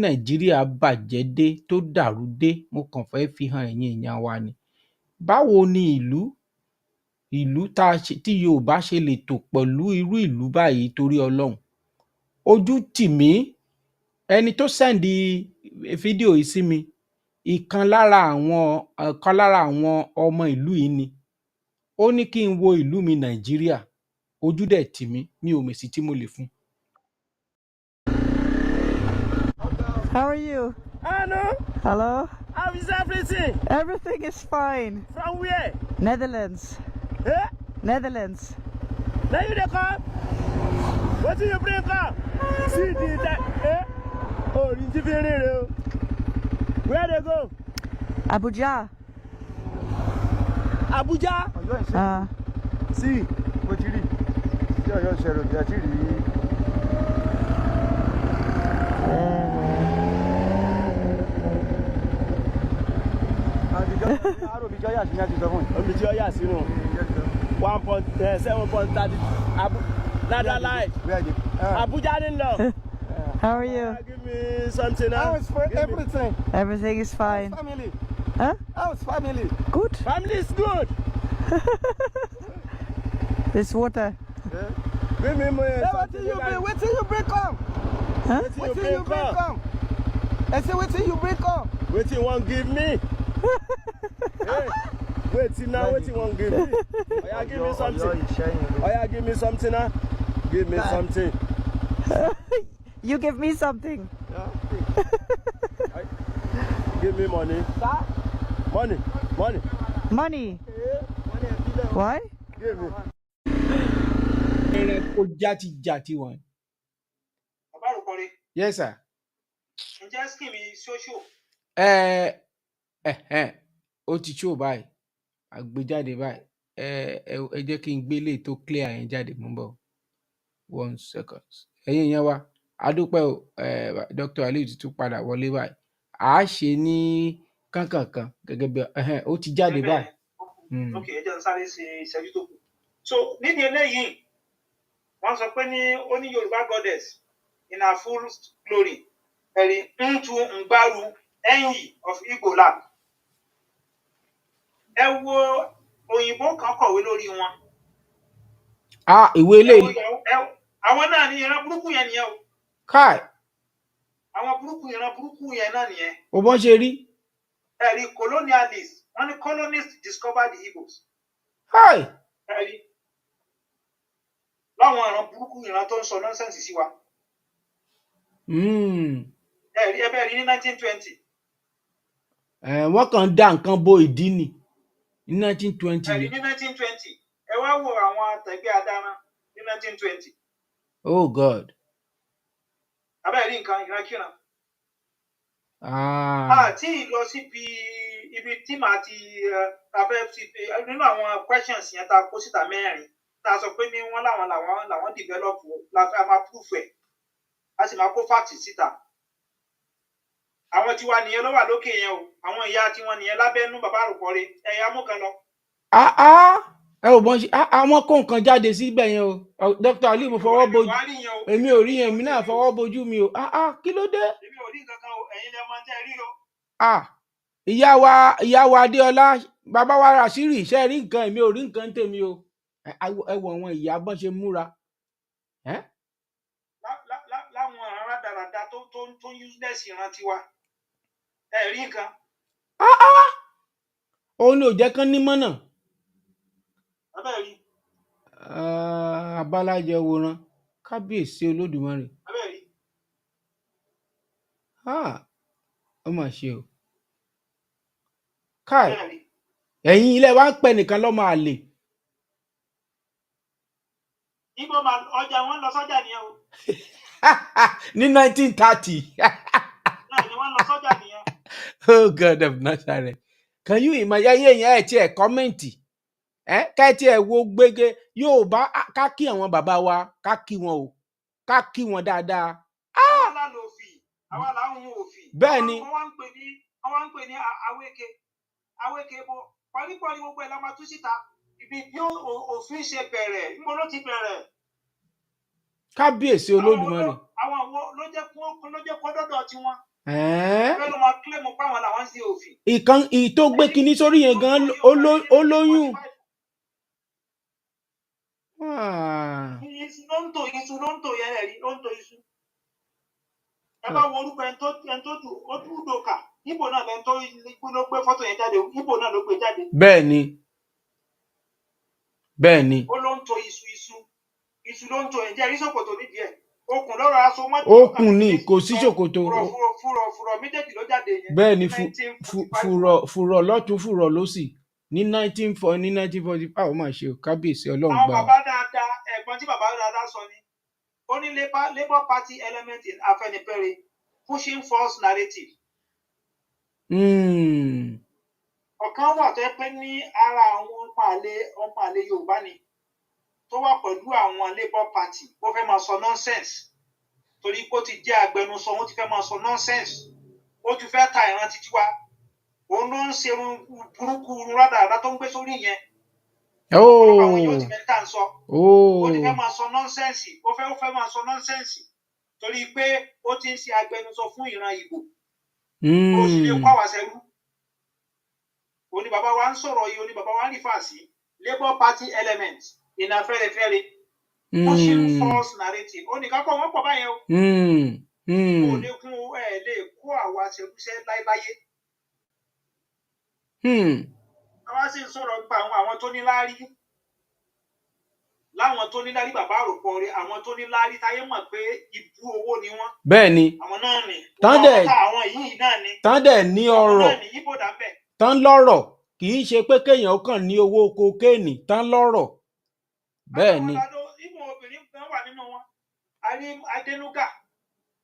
Nàìjíríà bàjẹ́ dé, tó dàrú dé, mo kàn fẹ́ fi hàn ẹ̀yin èèyàn wa ni. Báwo ni ìlú tí Yorùbá ṣe lè tò pẹ̀lú irú ìlú báyìí torí Ọlọ́run? Ojú tì mí, ẹni tó sẹ́ndì fídíò yìí sí mi, ìkan lára àwọn ọmọ ìlú yìí ni. Ó ní kí n wo ìlú mi Nàìjíríà, ojú dẹ̀ tì mí, mi ò mèsì tí mo lè fún. How are you? Hello? How is everything? Everything is fine. From where? Netherlands. Eh? Netherlands. Now you dey come? What do you bring come? See the oh, you where they go? Abuja. Abuja? See, what you read? You're sharing that you read. Abuja. How are you? Give me something. How is everything? Everything is fine. Family. Huh? How's family? Good. Family is good. This water. Give me more. What till you bring come? Huh? What till you bring come? I say what till you bring come? What you want give me? Hey, wait till now, what you want give me? Oh yeah, give me something. Oh yeah, give me something now. Give me something. You give me something. Give me money. Money. Money. Why? Give me. Ẹranko játijàti wọn. Bàbá àròkọrin. Yes sir. Ǹjẹ́ skin mi ṣóṣó? Ó ti ṣó báyìí, àgbéjáde báyìí. Ẹ jẹ́ kí n gbé lè tó clear yẹn jáde, mú bọ̀. 1 second. Ẹ̀yin yẹn wá, adúpẹ́ o, Dr. Aliu ti tún padà wọlé báyìí. À á ṣe ní kánkànkan gẹ́gẹ́ bí ó ti jáde báyìí. Ok, ẹ jẹ́ n sáré ṣe ìṣẹ́jú tó kù. So nídìí eléyìí, wọ́n sọ pé ó ní Yorùbá goddess in her full glory, ẹ̀rí Ntu Ngbaru Enyi of Igbo land. ẹ wo òyìnbó kan kọ̀wé lórí wọn. Ìwé eléyìí. Àwọn náà ní ìran burúkú yẹn nìyẹn o. Káì. Àwọn ìran burúkú yẹn náà nìyẹn. Ó bọ́n ṣe rí. Ẹ̀rí colonialist, wọ́n ní colonists discovered the Igbos. Káì. Ẹ̀rí láwọn ìran burúkú ìran tó ń sọ nọ́nsẹ̀nsì sí wa. Ẹ̀rí ẹbẹ̀ rí ní 1920. Wọ́n kàn dá nǹkan bo ìdí ni ní 1920. Ẹ̀rí ní 1920. Ẹ wá wo àwọn àtẹ̀gbẹ́ adáran ní 1920. Oh God. Abẹ́ rí nǹkan ìrankíran. Àti lọ síbi ibi tí màá ti abẹ́ nínú àwọn questions yẹn tá a kó síta mẹ́rin tá a sọ pé ní wọ́n làwọn develop la máa proof ẹ̀ a sì máa kó fact síta. Àwọn tiwa nìyẹn ló wà lókè yẹn o, àwọn ìyá tiwọn nìyẹn lábẹ́nú bàbá àròpọ̀re ẹ̀yà amúkan lọ. Ẹ ò bọ́n ṣe àwọn kó nǹkan jáde síbẹ̀ yẹn o. Dr. Ali mo fọwọ́ bojú èmi ò rí yẹn èmi náà fọwọ́ bojú mi o. Kí ló dé? Èmi ò rí nǹkan kan o, ẹ̀yin lẹ máa ń tẹ́ rí o. Ìyá wa Adéọlá bàbá wa Ràṣírì ṣe rí nǹkan èmi ò rí nǹkan tèmi o. Ẹ wọ àwọn ìyá bọ́n ṣe múra. Láwọn rádaràda tó useless ìrántí wa ẹ rí nǹkan. Òun ni ò jẹ́ kán ní mọ́nà. Abẹ́ rí. Abálájẹ wòran kábíyèsí Olódùmarè. Abẹ́ rí. Ó mà ṣe o. Káì ẹ̀yin ilé wa ń pẹ nìkan lọ́mọ àlè. Ibo ọjà wọn lọ sọ́jà nìyẹn o. Ní 1930. Náà ni wọ́n lọ sọ́jà nìyẹn. Oh God of Nazareth. Can you imagine yẹn ẹ̀ tí ẹ̀ kọ́mẹ̀ntì? Ká tí ẹ̀ wo gbége yóò bá ká kí àwọn bàbá wa ká kí wọn o ká kí wọn dáadáa. Àwọn lálọ́ òfì àwọn làwọn òfì. Bẹ́ẹ̀ ni. Wọ́n wá ń pè ní awéke bó pọ̀lípọ̀lí gbogbo ẹ̀ la máa tú síta ibi bí òfin ṣe bẹ̀rẹ̀ níbo ló ti bẹ̀rẹ̀. Kábíyèsí Olódùmarè. Àwọn ló jẹ́ kó dọ́dọ̀ tiwọn. Bẹ́ẹ̀ ló máa kílẹ̀mù pé àwọn làwọn ń ṣe òfin. Ìtó gbé kinní sórí yẹn gan olóyún. Iṣu ló ń tò yẹn rí ló ń tò iṣu. Ẹ bá wo orúkọ ẹni tó dùn dòkà Ibo náà lẹni tó ló gbé fọ́tò yẹn jáde Ibo náà ló gbé jáde. Bẹ́ẹ̀ ni. Ó ló ń tò iṣu ló ń tò yẹn jẹ́ rí ṣòkòtò nídìí ẹ̀. Okùn lọ́rọ̀ aṣọ mọ́tò. Okùn ni kò sí ṣòkòtò. Fùrọ̀ méjèèjì ló jáde yẹn. Bẹ́ẹ̀ ni fùrọ̀ lọ́tún fùrọ̀ lósì ní 1945 ó mà ṣe o kábíyèsí Ọlọ́run gbà. Àwọn bàbá dáadáa ẹ̀gbọ́n tí bàbá dáadáa sọ ni ó ní Labour Party element in Afẹ́nifẹ́re pushing false narrative. Ọ̀kan wà tó yẹ pé ní ara àwọn ọmọ àlè Yorùbá ni tó wà pẹ̀lú àwọn Labour Party ó fẹ́ máa sọ nonsense torí pé ó ti jẹ́ agbẹnusọ ó ti fẹ́ máa sọ nonsense ó ti fẹ́ ta ìran títí wa òun ló ń ṣe burúkú rádaràdá tó ń gbé sórí yẹn. Àwọn yóò ti fẹ́ tà ń sọ ó ti fẹ́ máa sọ nonsense ó fẹ́ máa sọ nonsense torí pé ó ti ń ṣe agbẹnusọ fún ìran Ìgbò ó sì lè kó àwa sẹ́rú. Òní bàbá wa ń sọ̀rọ̀ yìí òní bàbá wa ń rí fàásì Labour Party element in Afẹ́nifẹ́re pushing false narrative ó ní ká kọ́ wọ́n pọ̀ báyẹn o. Kò lè kún lè kó àwa ṣerúṣẹ́ láyé. Àwa sì ń sọ̀rọ̀ nípa àwọn tó ní láárí láwọn tó ní láárí bàbá àròpọ̀re àwọn tó ní láárí táyé mọ̀ pé ibú owó ni wọ́n. Bẹ́ẹ̀ ni. Àwọn náà ni. Àwọn yìí náà ni. Tán dẹ̀ ní ọrọ̀. Àwọn náà ni Ibo dà bẹ́ẹ̀. Tán lọ́rọ̀ kì í ṣe pé kéèyàn kàn ní owó kokéènì tán lọ́rọ̀. Bẹ́ẹ̀ ni. Ìmọ̀ obìnrin kan wà nínú wọn. A rí Adénúgà,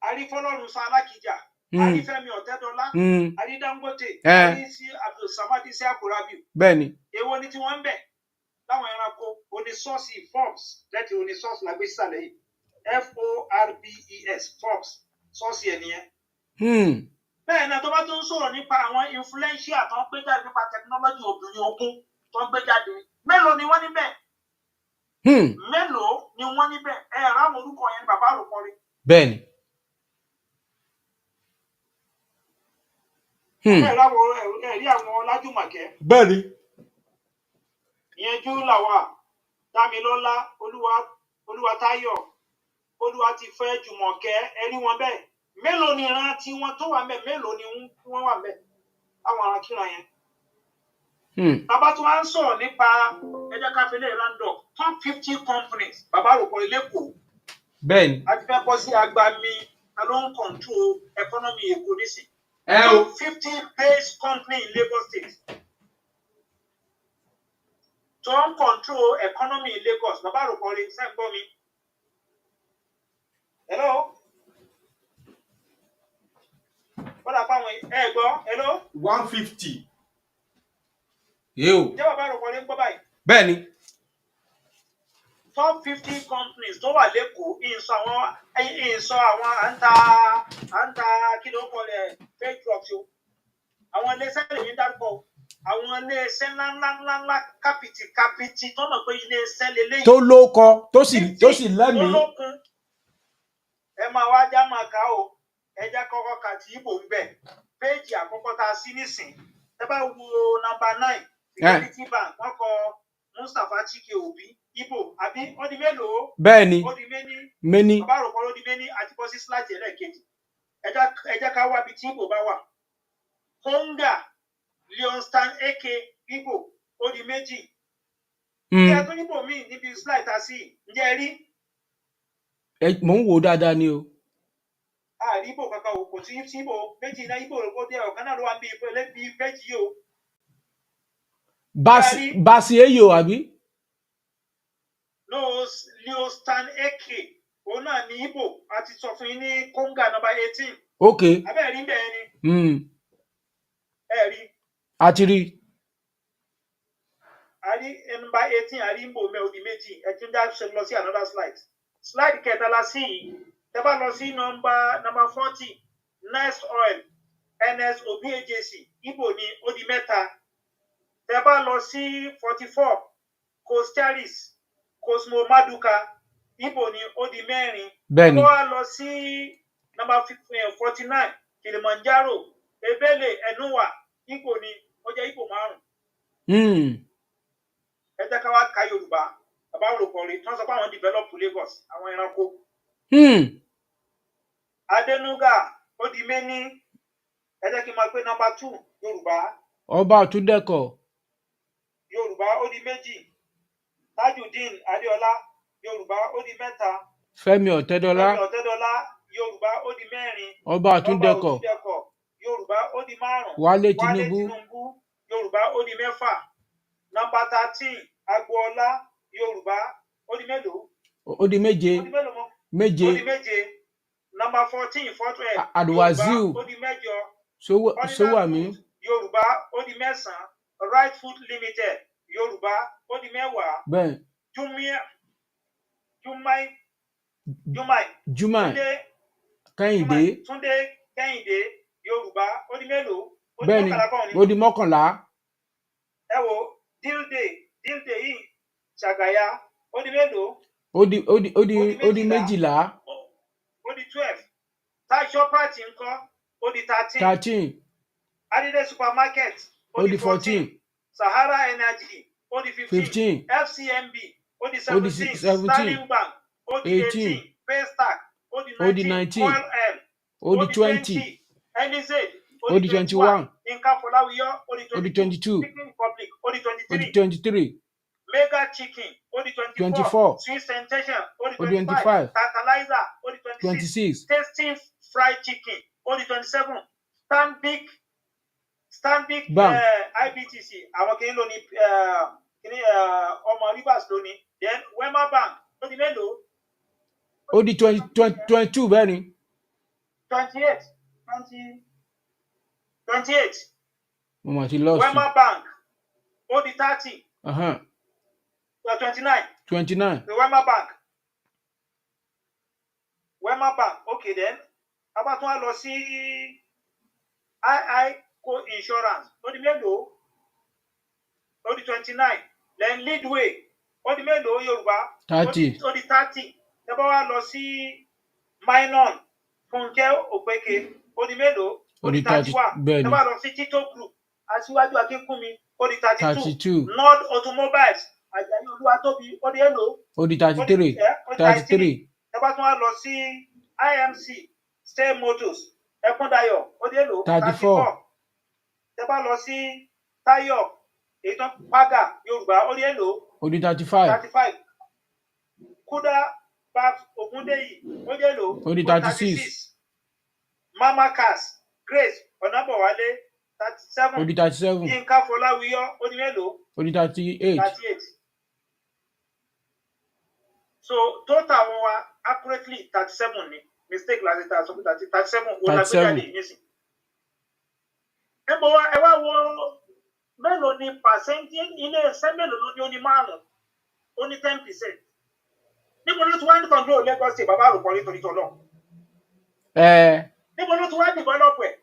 a rí Fọlọ́run San Alákìjà, a rí Fẹ́mi Ọ̀tẹ́dọ́lá, a rí Dangote, a rí sí Abdulsamad sí Aburabiu. Bẹ́ẹ̀ ni. Èwo ni tí wọ́n ń bẹ̀ láwọn ẹranko oníṣọ́ọ̀sì Forbes lẹ́tì oníṣọ́ọ̀sì lágbé sísàlẹ̀ yìí FORBES Forbes ṣọ́ọ̀sì ẹ̀ nìyẹn. Bẹ́ẹ̀ náà tó bá tún sọ̀rọ̀ nípa àwọn influential tó ń gbé jáde nípa technology obìnrin ogun tó ń gbé jáde mélòó ni wọ́n níbẹ̀? Mélòó ni wọ́n níbẹ̀? Ráwọn orúkọ yẹn bàbá àròpọ̀re. Bẹ́ẹ̀ ni. Ẹ̀rí àwọn Ọlájúmọ̀kẹ́. Bẹ́ẹ̀ ni. ìyẹnjú làwà Dámilọ́lá Olúwatáyọ̀ Olúwatifẹ́ Jùmọ̀kẹ́ ẹ rí wọn bẹ́ẹ̀ mélòó ni ìran tí wọ́n tó wà ńbẹ̀ mélòó ni wọ́n wà ńbẹ̀ àwọn arákìnrin yẹn. Bàbá tí wọ́n ń sọ̀rọ̀ nípa ẹjẹ́ káfílẹ̀ random top 50 companies bàbá rò pọ̀ lẹ́kọ̀ọ́. Bẹ́ẹ̀ni. A ti fẹ́ bọ́ sí agbami ta ló ń control economy Èkó nísìn. Top 50 base company in Lagos State. tó ń control economy in Lagos bàbá rò pọ̀ lè sẹ́ ń gbọ́ mi. Hello. Wọ́n dà fáwọn ẹ gbọ́ hello. 150. Yóò. Ǹjẹ́ bàbá rò pọ̀ lè ń gbọ́ báyìí? Bẹ́ẹ̀ni. Top 50 companies tó wà lẹ́kọ̀ọ́ ìsọ àwọn à ń ta kí ló kọ́ lẹ̀ fake drugs o. Àwọn iléeṣẹ́ lè ní dárúkọ àwọn iléeṣẹ́ ńláńlá kápìtì tó mọ̀ pé iléeṣẹ́ lélẹ́yìn. Tó lóko tó sì lẹ́mìí. Tó lókun. Ẹ máa wá já máa kà ó ẹja kọ́kọ́ ka ti Ìgbò ń bẹ̀. Péèjì àkọ́kọ́ tá a sí nísìn. Ẹ bá wo number 9 Fidelity Bank wọ́n kọ Mustapha Chike Obi Ìgbò àbí ó di mélòó? Bẹ́ẹ̀ni. Ó di méní. Bàbá rò pọ̀ ló di méní àti bọ́ sí síláàtì ẹlẹ́ẹ̀kejì. Ẹja ká wá bí tí Ìgbò bá wà. Konga Leonstan Eke Ìgbò ó di méjì. Ǹjẹ́ tó níbò míì níbi slide ta sí ǹjẹ́ ẹ rí? Mò ń wò dáadáa ni o. Àrí Ìgbò kankan o kò sí Ìgbò méjì náà Ìgbò rò kó dé ọ̀kan náà ló wà bí méjì o. Basi eyo àbí? No, Leostan Eke òun náà ní Ìgbò àti sọ fún yín ní Konga number 18. Ok. Abẹ́ rí bẹ́ẹ̀ ni. Ẹ rí. A ti rí. A rí number 18 a rí Ìgbò mẹ́ òdì méjì ẹ tún dá lọ sí another slide. Slide kẹta la sí yìí tẹ bá lọ sí number 40 Next Oil NS Obi Agency Ìgbò ní ó di mẹ́ta. Tẹ bá lọ sí 44 Costaris Cosmo Maduka Ìgbò ní ó di mẹ́rin. Bẹ́ẹ̀ni. Tẹ bá lọ sí number 49 Kilimanjaro Ebele Enuwa Ìgbò ní ó jẹ́ Ìgbò 5. Ẹ jẹ́ ká wá ka Yorùbá bàbá òròpọ̀ rè tí wọ́n sọ pé àwọn develop Lagos àwọn ẹranko. Adenuga ó di méní. Ẹ jẹ́ kí n máa pé number 2 Yorùbá. Ọba Àtúndẹ̀kọ̀. Yorùbá ó di méjì. Tajudeen Adéọlá Yorùbá ó di mẹ́ta. Fẹ́mi Ọ̀tẹ́dọ́lá. Yorùbá ó di mẹ́rin. Ọba Àtúndẹ̀kọ̀. Yorùbá ó di 5. Wálé Tinubu. Yorùbá ó di 6. Number 13 Agboola Yorùbá ó di mélòó? Ó di méje. Ó di mélòó mọ́? Méje. Ó di méje. Number 14 Fortwell. Adwazil. Yorùbá ó di 8. Sówàmí. Yorùbá ó di 9. Right Food Limited Yorùbá ó di 10. Bẹ́ẹ̀. Jumai. Kẹ́hìndé. Túndé Kẹ́hìndé Yorùbá ó di mélòó? Bẹ́ẹ̀ni ó di 11. Ẹ wo Dilde yìí Ṣàgàyà ó di mélòó? Ó di 12. Ó di 12. Taisho Party ńkọ́ ó di 13. Adide Supermarket ó di 14. Sahara Energy ó di 15. FCMB ó di 17. Sterling Bank ó di 18. Paystack ó di 19. Oil M ó di 20. NZ ó di 21. Nǹkan Fọláwíyọ́ ó di 22. Chicken Republic ó di 23. ó di 23. Mega Chicken ó di 24. Sweet Sensation ó di 25. Tantalizer ó di 26. Tasting Fried Chicken ó di 27. Stanbic IBTC àwọn kìíní ló ní ọmọ Rivers ló ní. Then Wema Bank ó di mélòó? Ó di 22 bẹ́ẹ̀ ni. 28. Mo mà ti lost. Wema Bank ó di 30. 29. The Wema Bank okay then abá tún á lọ sí Co Insurance ó di mélòó? Ó di 29. Then Leadway ó di mélòó Yorùbá? 30. Ó di 30. Ẹ bá wá lọ sí Minon Fúnkẹ́ Òpèké ó di mélòó? Ó di 30 bẹ́ẹ̀ ni. Ẹ bá lọ sí Tito Group Aṣíwájú Akínkúnmi ó di 32. 32. Nord Automobiles Àjàyí Olúwatóbi ó di èlò. Ó di 33. Ó di 33. Ẹ bá tún wá lọ sí IMC Stay Motors Ẹkúndayọ̀ ó di èlò. 34. Ẹ bá lọ sí Táyọ̀ èyí tó Págà Yorùbá ó di èlò. Ó di 35. 35. Kúdà Babs Ògúndèyí ó di èlò. Ó di 36. Mama Cass Grace Ọ̀nàbọ̀wálé 37. Ó di 37. Yínká Fọláwíyọ́ ó di mélòó. Ó di 38. 38. So total wọn wa accurately 37 ni mistake láti ta sọ pé 37 wọn la gbé jáde nísìn. Ẹ wá wo mélòó ni percentage ilé iṣẹ́ mélòó ló ní ó ní 5 ó ní 10%. Níbo ló ti wá ní control Lagos State bàbá àròpọ̀ nítorí tọ́lọ̀. Níbo ló ti wá develop ẹ̀.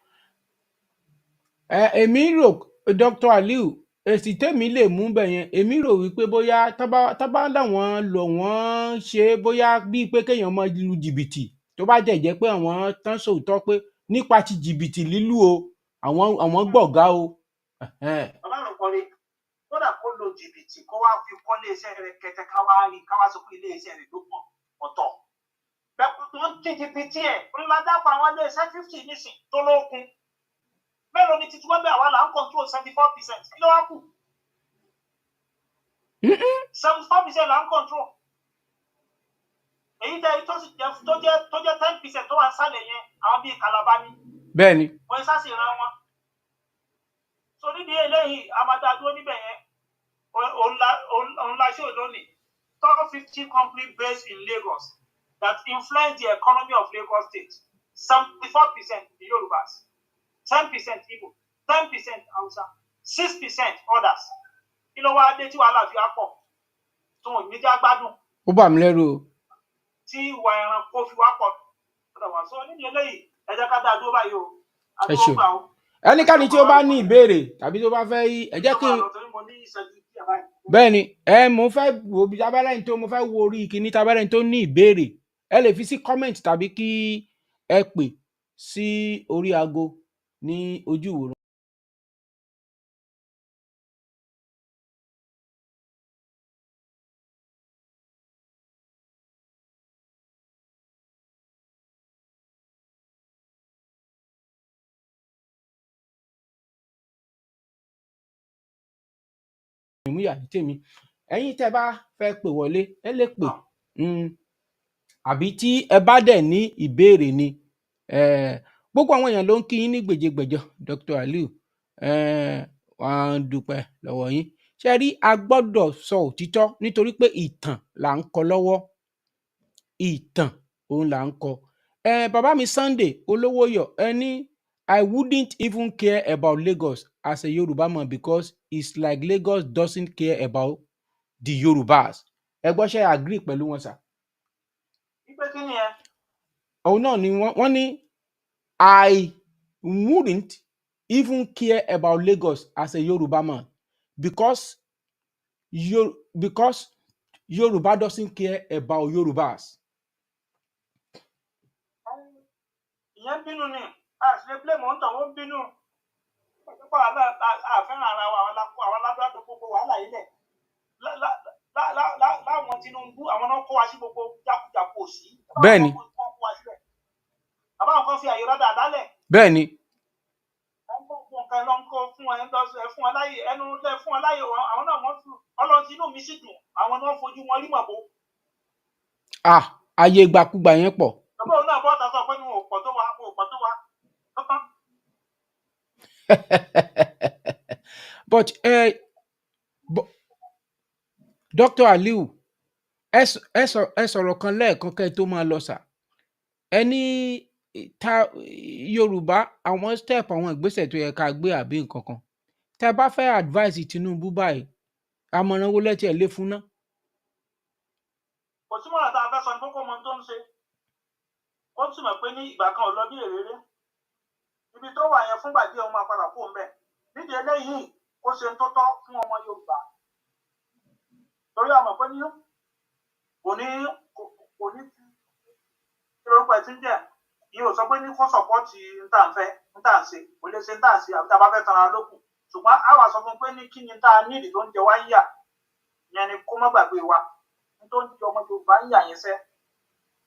Èmi rò Dr. Aliu èsì tèmi lè mú bẹ̀ yẹn èmi rò wípé bóyá tábà láwọn lò wọ́n ṣe bóyá bíi pé kéèyàn máa lu jìbìtì tó bá jẹ́ pé àwọn tán sòótọ́ pé nípa ti jìbìtì lílù o àwọn gbọ̀gá o. Bàbá àròpọ̀ ni kódà kó lo jìbìtì kó wá fi kọ́ iléeṣẹ́ rẹ̀ kẹtẹ ká wá sọ pé iléeṣẹ́ rẹ̀ ló pọ̀ ọ̀tọ̀. Wọ́n ti jìbìtì ẹ̀ ńlá dápọ̀ àwọn iléeṣẹ́ 50 nísìn tó lókun. Mélòó ni títí wọ́n bẹ̀ àwa là ń control 74%. Kí ló wá kù? 74% là ń control. Èyí tẹ́ tó jẹ́ 10% tó wà sálẹ̀ yẹn àwọn bíi Calabar ni. Bẹ́ẹ̀ni. Wọ́n sá sí ìran wọn. So nídìí eléyìí amadadúró níbẹ̀ yẹn òun la ṣe òlónìí. Top 50 company based in Lagos that influence the economy of Lagos State. 74% the Yorubas. 10% Igbo, 10% Hausa, 6% others. Kí ló wá dé tí wàhálà fi wá pọ̀? Tí wọn ò ní já gbádùn. Ó bà mí lẹ́rù o. Tí ìwà ẹranko fi wá pọ̀. So nídìí eléyìí ẹ jẹ́ ká dá dúró báyìí o. Ẹ ṣeun. Ẹnikẹ́ni tí ó bá ní ìbéèrè tàbí tó bá fẹ́ ẹ jẹ́ kí. Bẹ́ẹ̀ni mo fẹ́ wo bí tabalẹ́yìn tó mo fẹ́ wo orí ìkíní tabalẹ́yìn tó ní ìbéèrè ẹ lè fi sí comment tàbí kí ẹ pè sí orí aago ní ojú ìwòran. Ìmúyà ní tèmi ẹ̀yin tẹ́ bá fẹ́ pè wọlé ẹ lè pè àbí tí ẹ bá dẹ̀ ní ìbéèrè ni gbogbo àwọn èèyàn ló ń kí yín ní gbèjègbèjọ Dr. Aliu wọ́n dúpẹ́ lọ́wọ́ yín ṣe rí a gbọ́dọ̀ sọ òtítọ́ nítorí pé ìtàn là ń kọ lọ́wọ́ ìtàn òun là ń kọ bàbá mi Sunday Olówóyọ̀ ẹni I wouldn't even care about Lagos as a Yoruba man because it's like Lagos doesn't care about the Yorubas. Ẹ gbọ́ ṣe agree pẹ̀lú wọn sà. Ìpè kí ni ẹ? Òun náà ni wọ́n ní I wouldn't even care about Lagos as a Yoruba man because Yoruba doesn't care about Yorubas. Ìyẹn bínú ni àṣìlè plé mọ̀ ń tàn wọ́n bínú. Pípa àfẹ́ràn ara wa àwọn alábàádọ́ gbogbo wàhálà yìí lẹ̀. Láwọn Tinubu àwọn náà kó wa sí gbogbo jákujàku òsì. Bẹ́ẹ̀ni. Àbáwọn kan fi àyè rádà dálẹ̀. Bẹ́ẹ̀ni. Wọ́n kó nǹkan lọ ń kó fún ẹ láyè ẹnu lẹ fún ẹ láyè àwọn náà wọ́n fún Ọlọ́run inú mi sì dùn àwọn náà fojú wọn rí màbó. Ààyè ìgbàkúgbà yẹn pọ̀. Bàbá òun náà bọ́ta sọ pé ní wọn ò pọ̀ tó wa lọ́tàn. But Dr. Aliu ẹ sọ̀rọ̀ kan lẹ́ẹ̀kan kẹ́ tó máa lọ sà ẹni Yorùbá àwọn step àwọn ìgbésẹ̀ tó yẹ ká gbé àbí nǹkan kan tẹ́ bá fẹ́ advice Tinubu báyìí àmọ̀ràn wo lẹ́tí ẹ̀ lé fún ná. Kò túmọ̀ àtàwọn afẹ́ sọ ní kókó ọmọ tó ń ṣe ó túmọ̀ pé ní ìgbà kan ò lọ bí èrèrè ibi tó wà yẹn fúngbà díẹ̀ ọmọ àpàdà kó mbẹ̀ nídìí eléyìí ó ṣe ń tó tọ́ fún ọmọ Yorùbá torí àmọ̀ pé ní kò ní kí lórúkọ ẹ̀ tí ń jẹ́ ìyẹn ò sọ pé ní kó sọ̀pọ́ọ̀tì ntàǹfẹ́ ntàǹṣe kò lè ṣe ntàǹṣe àbí tá a bá fẹ́ tanra lókun ṣùgbọ́n a wà sọ fún pé ní kí ni tá a nídìí tó ń jẹ wá ń yà ìyẹn ni kó má gbàgbé wa ní tó ń jẹ ọmọ Yorùbá ń yà yẹn sẹ́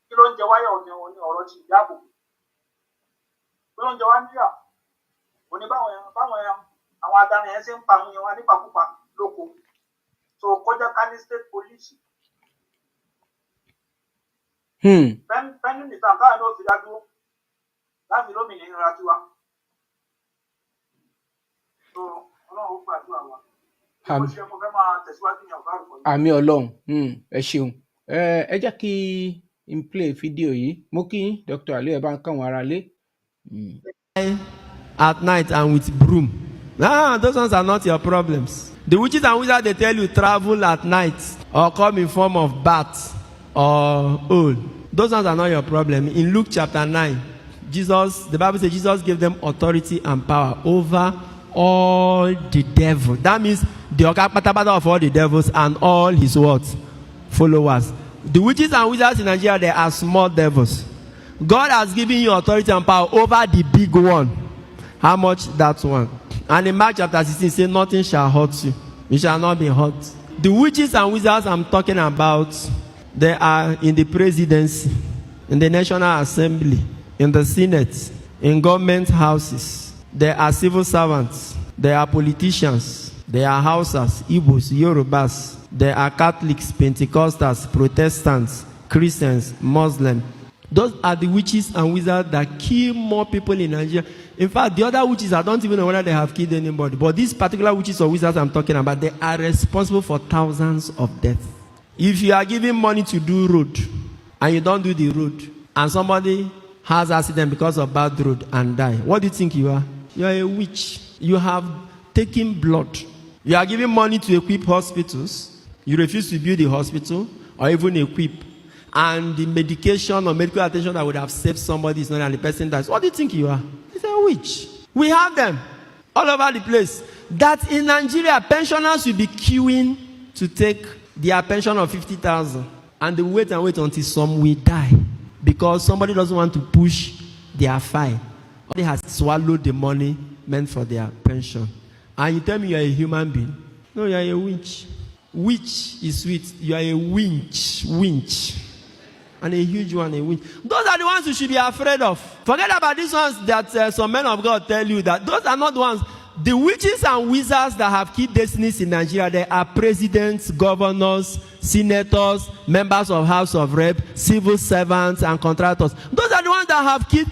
kí ló ń jẹ wáyà òní ọ̀rọ̀ ti ìdáàbò kí ló ń jẹ wá ń yà òní báwọn àwọn adarí yẹn ṣe ń pa àwọn yẹn wá nípakúpa lóko so kọjá ká ní state police bẹ́ẹ̀ni nìkan káà ní òfin dádúró láti lómìnira tiwa so Ọlọ́run ó gbàdúrà wa mo ṣe mo fẹ́ máa tẹ̀síwájú ní ọ̀gá àrùkọ yìí. àmì Ọlọ́run ẹ ṣeun ẹ jẹ́ kí n play fídíò yìí mo kí Dr. Ali ẹ bá ń káwọn ará lé. At night and with broom. Those ones are not your problems. The witches and wizards, they tell you travel at night or come in form of bat or owl. Those ones are not your problem. In Luke chapter 9, the Bible says Jesus gave them authority and power over all the devil. That means the okapatapata of all the devils and all his what? Followers. The witches and wizards in Nigeria, they are small devils. God has given you authority and power over the big one. How much? That one. And in Mark chapter 16, it says, nothing shall hurt you. You shall not be hurt. The witches and wizards I'm talking about, they are in the presidency, in the National Assembly, in the Senate, in government houses. They are civil servants. They are politicians. They are Hausas, Igbos, Yorubas. They are Catholics, Pentecostals, Protestants, Christians, Muslims. Those are the witches and wizards that kill more people in Nigeria. In fact, the other witches, I don't even know whether they have killed anybody. But these particular witches or wizards I'm talking about, they are responsible for thousands of deaths. If you are giving money to do road, and you don't do the road, and somebody has accident because of bad road and die, what do you think you are? You are a witch. You have taken blood. You are giving money to equip hospitals. You refuse to build the hospital or even equip. And the medication or medical attention that would have saved somebody is not, and the person dies. What do you think you are? It's a witch. We have them all over the place. That in Nigeria, pensioners will be queuing to take their pension of 50,000. And they wait and wait until some will die. Because somebody doesn't want to push their file. They has swallowed the money meant for their pension. And you tell me you are a human being? No, you are a witch. Witch is sweet. You are a winch. Winch. And a huge one, a winch. Those are the ones you should be afraid of. Forget about these ones that some men of God tell you that. Those are not the ones. The witches and wizards that have key destinies in Nigeria, they are presidents, governors, senators, members of House of Rep, civil servants, and contractors. Those are the ones that have key.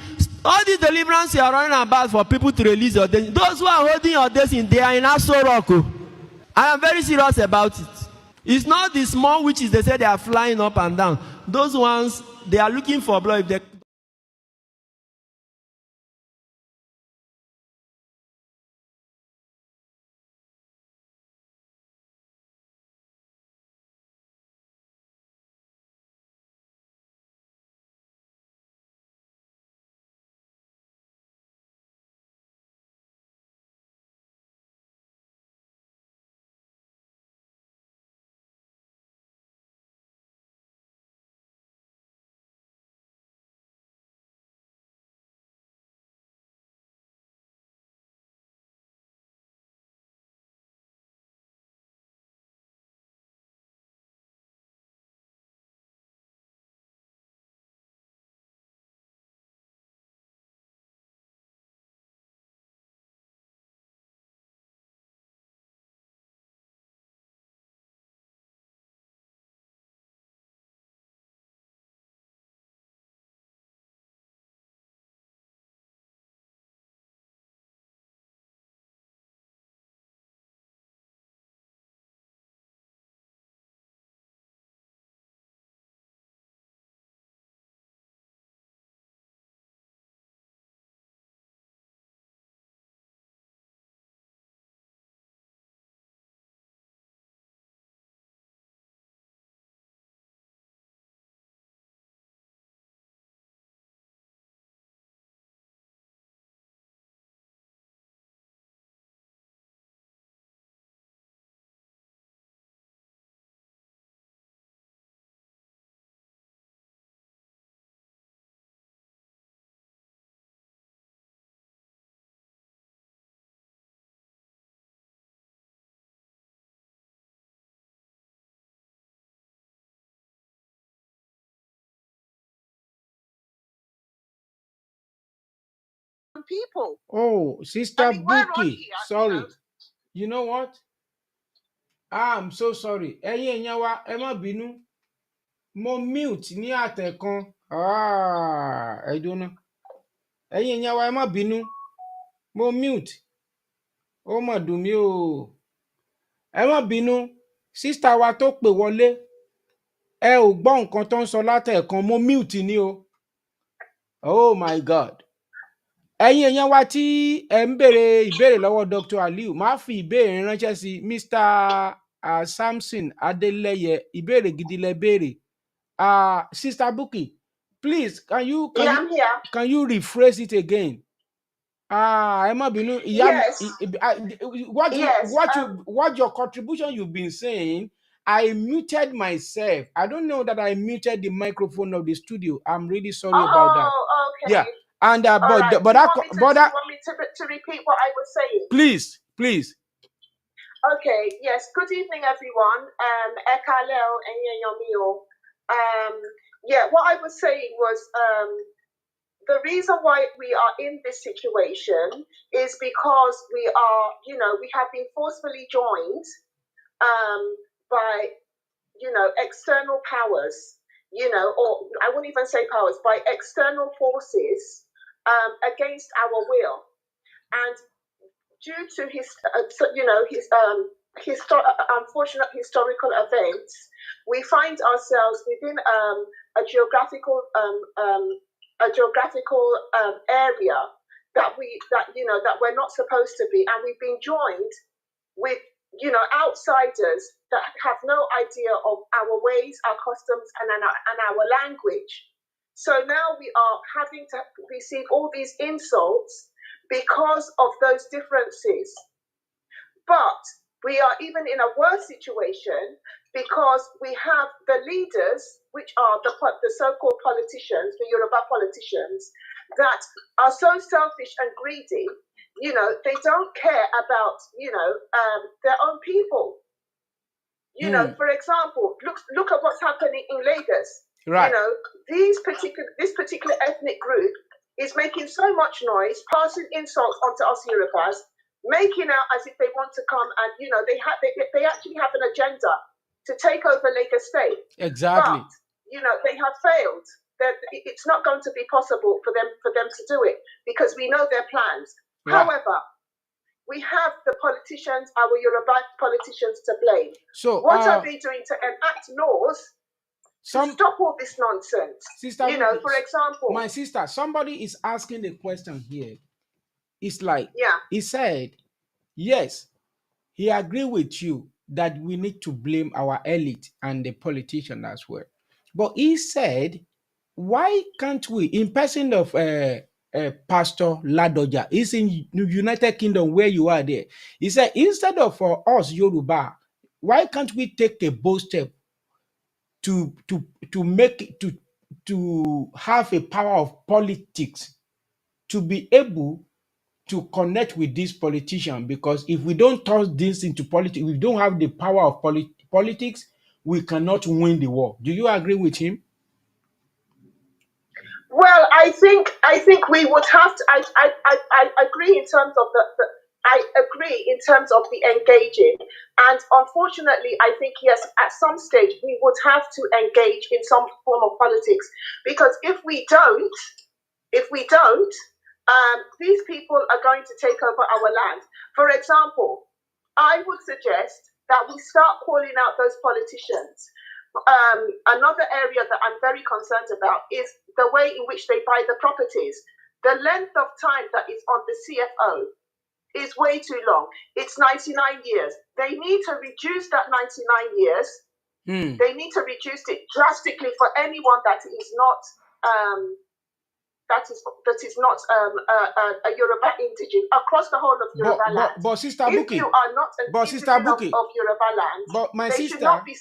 All these deliverance you are running about for people to release your destiny. Those who are holding your destiny, they are in Aso Rock. I am very serious about it. It's not the small witches, they say they are flying up and down. Those ones, they are looking for blood. If they people. Oh, Sister I mean, we're on Buki, here, sorry. You know what? I'm so sorry. Ẹ̀yin èèyàn wa, ẹ má bínú. Mo mute ní àtẹ̀kan. Ẹ dúró. Ẹ̀yin èèyàn wa, ẹ má bínú. Mo mute. Ó mà dùn mí o. Ẹ má bínú. Sister wa tó pè wọlé. Ẹ ò gbọ́ nǹkan tó ń sọ látẹ̀kan. Mo mute ni o. Oh my God. Ẹ̀yin èèyàn wa tí ẹ ń béèrè ìbéèrè lọ́wọ́ Dr. Aliu, máa fi ìbéèrè ránṣẹ́ sí Mr. Samson Adeleye. Ìbéèrè gidi lẹ béèrè. Sister Buki, please, I'm here. can you rephrase it again? Ẹ má bínú. Yes. What your contribution you've been saying, I muted myself. I don't know that I muted the microphone of the studio. I'm really sorry about that. Oh, okay. Yeah. And All right. Do you want me to repeat what I was saying? Please. Okay. Yes. Good evening, everyone. Ekaleo Enyenyomio. Yeah. What I was saying was the reason why we are in this situation is because we are, we have been forcefully joined by, external powers, or I wouldn't even say powers, by external forces against our will. And due to his unfortunate historical events, we find ourselves within a geographical area that we're not supposed to be, and we've been joined with outsiders that have no idea of our ways, our customs, and our language. So now we are having to receive all these insults because of those differences. But we are even in a worse situation because we have the leaders, which are the so-called politicians, the Yoruba politicians, that are so selfish and greedy. They don't care about their own people. For example, look at what's happening in Lagos. Right. This particular ethnic group is making so much noise, passing insults onto us Yorubas, making out as if they want to come and they actually have an agenda to take over Lagos State. Exactly. But they have failed. It's not going to be possible for them to do it because we know their plans. Right. However, we have the politicians, our Yoruba politicians, to blame. So what are they doing to enact laws to stop all this nonsense? Sister, for example, my sister, somebody is asking the question here. It's like, he said, yes, he agreed with you that we need to blame our elite and the politician as well. But he said, why can't we, in person of Pastor Ladoja, he's in United Kingdom where you are there. He said, instead of for us Yoruba, why can't we take a bold step to have a power of politics to be able to connect with this politician? Because if we don't turn this into politics, we don't have the power of politics, we cannot win the war. Do you agree with him? Well, I think we would have to. I agree in terms of I agree in terms of the engaging, and unfortunately, I think yes, at some stage we would have to engage in some form of politics, because if we don't, these people are going to take over our land. For example, I would suggest that we start calling out those politicians. Another area that I'm very concerned about is the way in which they buy the properties. The length of time that is on the CFO is way too long. It's 99 years. They need to reduce that 99 years. They need to reduce it drastically for anyone that is not a Yoruba indigene across the whole of Yoruba land. But Sister if Buki, you are not an indigene of Yoruba land, they should not be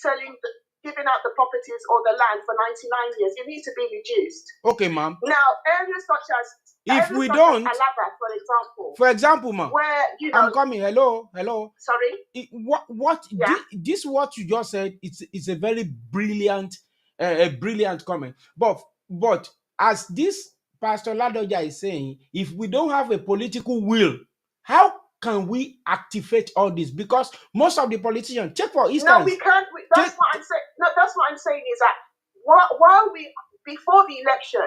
giving out the properties or the land for 99 years. It needs to be reduced. Okay, ma'am. Now, areas such as Alaba, for example, ma'am, where I'm coming. Hello. Sorry. This what you just said? It's a very brilliant, brilliant comment. But as this Pastor Ladoja is saying, if we don't have a political will, how can we activate all this? Because most of the politicians, take for instance. No, we can't. That's what I'm saying. No, that's what I'm saying is that while before the election,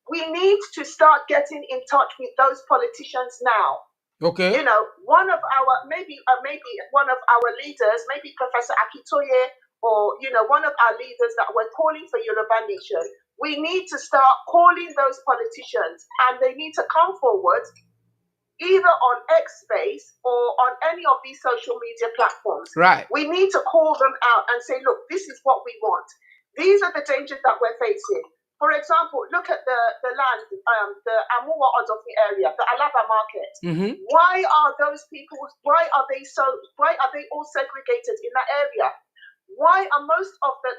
we need to start getting in touch with those politicians now. Okay. You know, maybe one of our leaders, maybe Professor Akitoye, or one of our leaders that were calling for Yoruba Nation. We need to start calling those politicians, and they need to come forward, either on X Space or on any of these social media platforms. Right. We need to call them out and say, look, this is what we want. These are the dangers that we're facing. For example, look at the land, the Amuwa Odofi area, the Alaba market. Mm-hmm. Why are they all segregated in that area? Why are most of the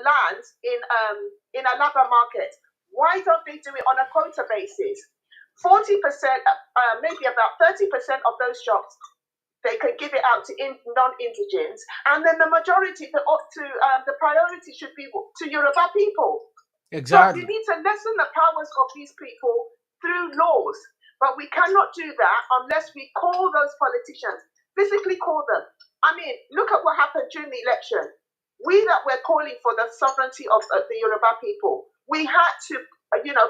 lands in Alaba market, why don't they do it on a quota basis? 40%, maybe about 30% of those shops, they can give it out to non-indigens, and then the majority, the priority should be to Yoruba people. Exactly. So you need to lessen the powers of these people through laws, but we cannot do that unless we call those politicians, physically call them. I mean, look at what happened during the election. We that were calling for the sovereignty of the Yoruba people, we had to,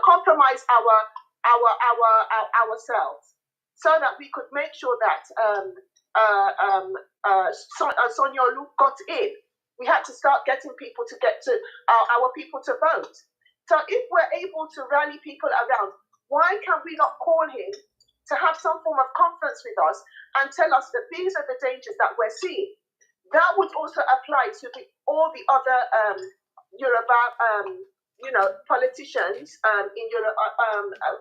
compromise ourselves so that we could make sure that Sonyolu got in. We had to start getting people to get to our people to vote. So if we're able to rally people around, why can we not call him to have some form of conference with us and tell us that these are the dangers that we're seeing? That would also apply to all the other Yoruba, politicians,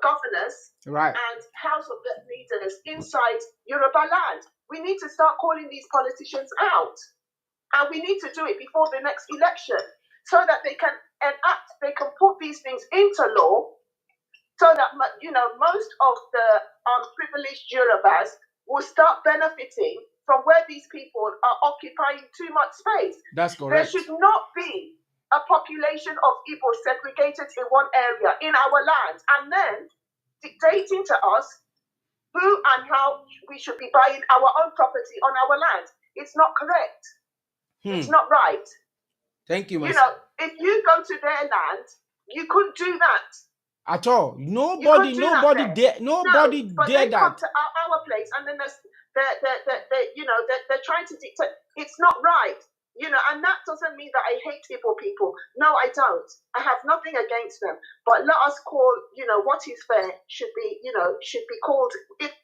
governors, right, and House of leaders inside Yoruba land. We need to start calling these politicians out, and we need to do it before the next election, so that they can put these things into law, so that most of the privileged Yorubas will start benefiting from where these people are occupying too much space. That's correct. There should not be a population of Igbo segregated in one area in our land, and then dictating to us who and how we should be buying our own property on our land. It's not correct. It's not right. Thank you, if you go to their land, you couldn't do that at all. Nobody dare that. Come to our place, and then they're trying to dictate. It's not right. And that doesn't mean that I hate Igbo people. No, I don't. I have nothing against them. But let us call, what is fair should be called.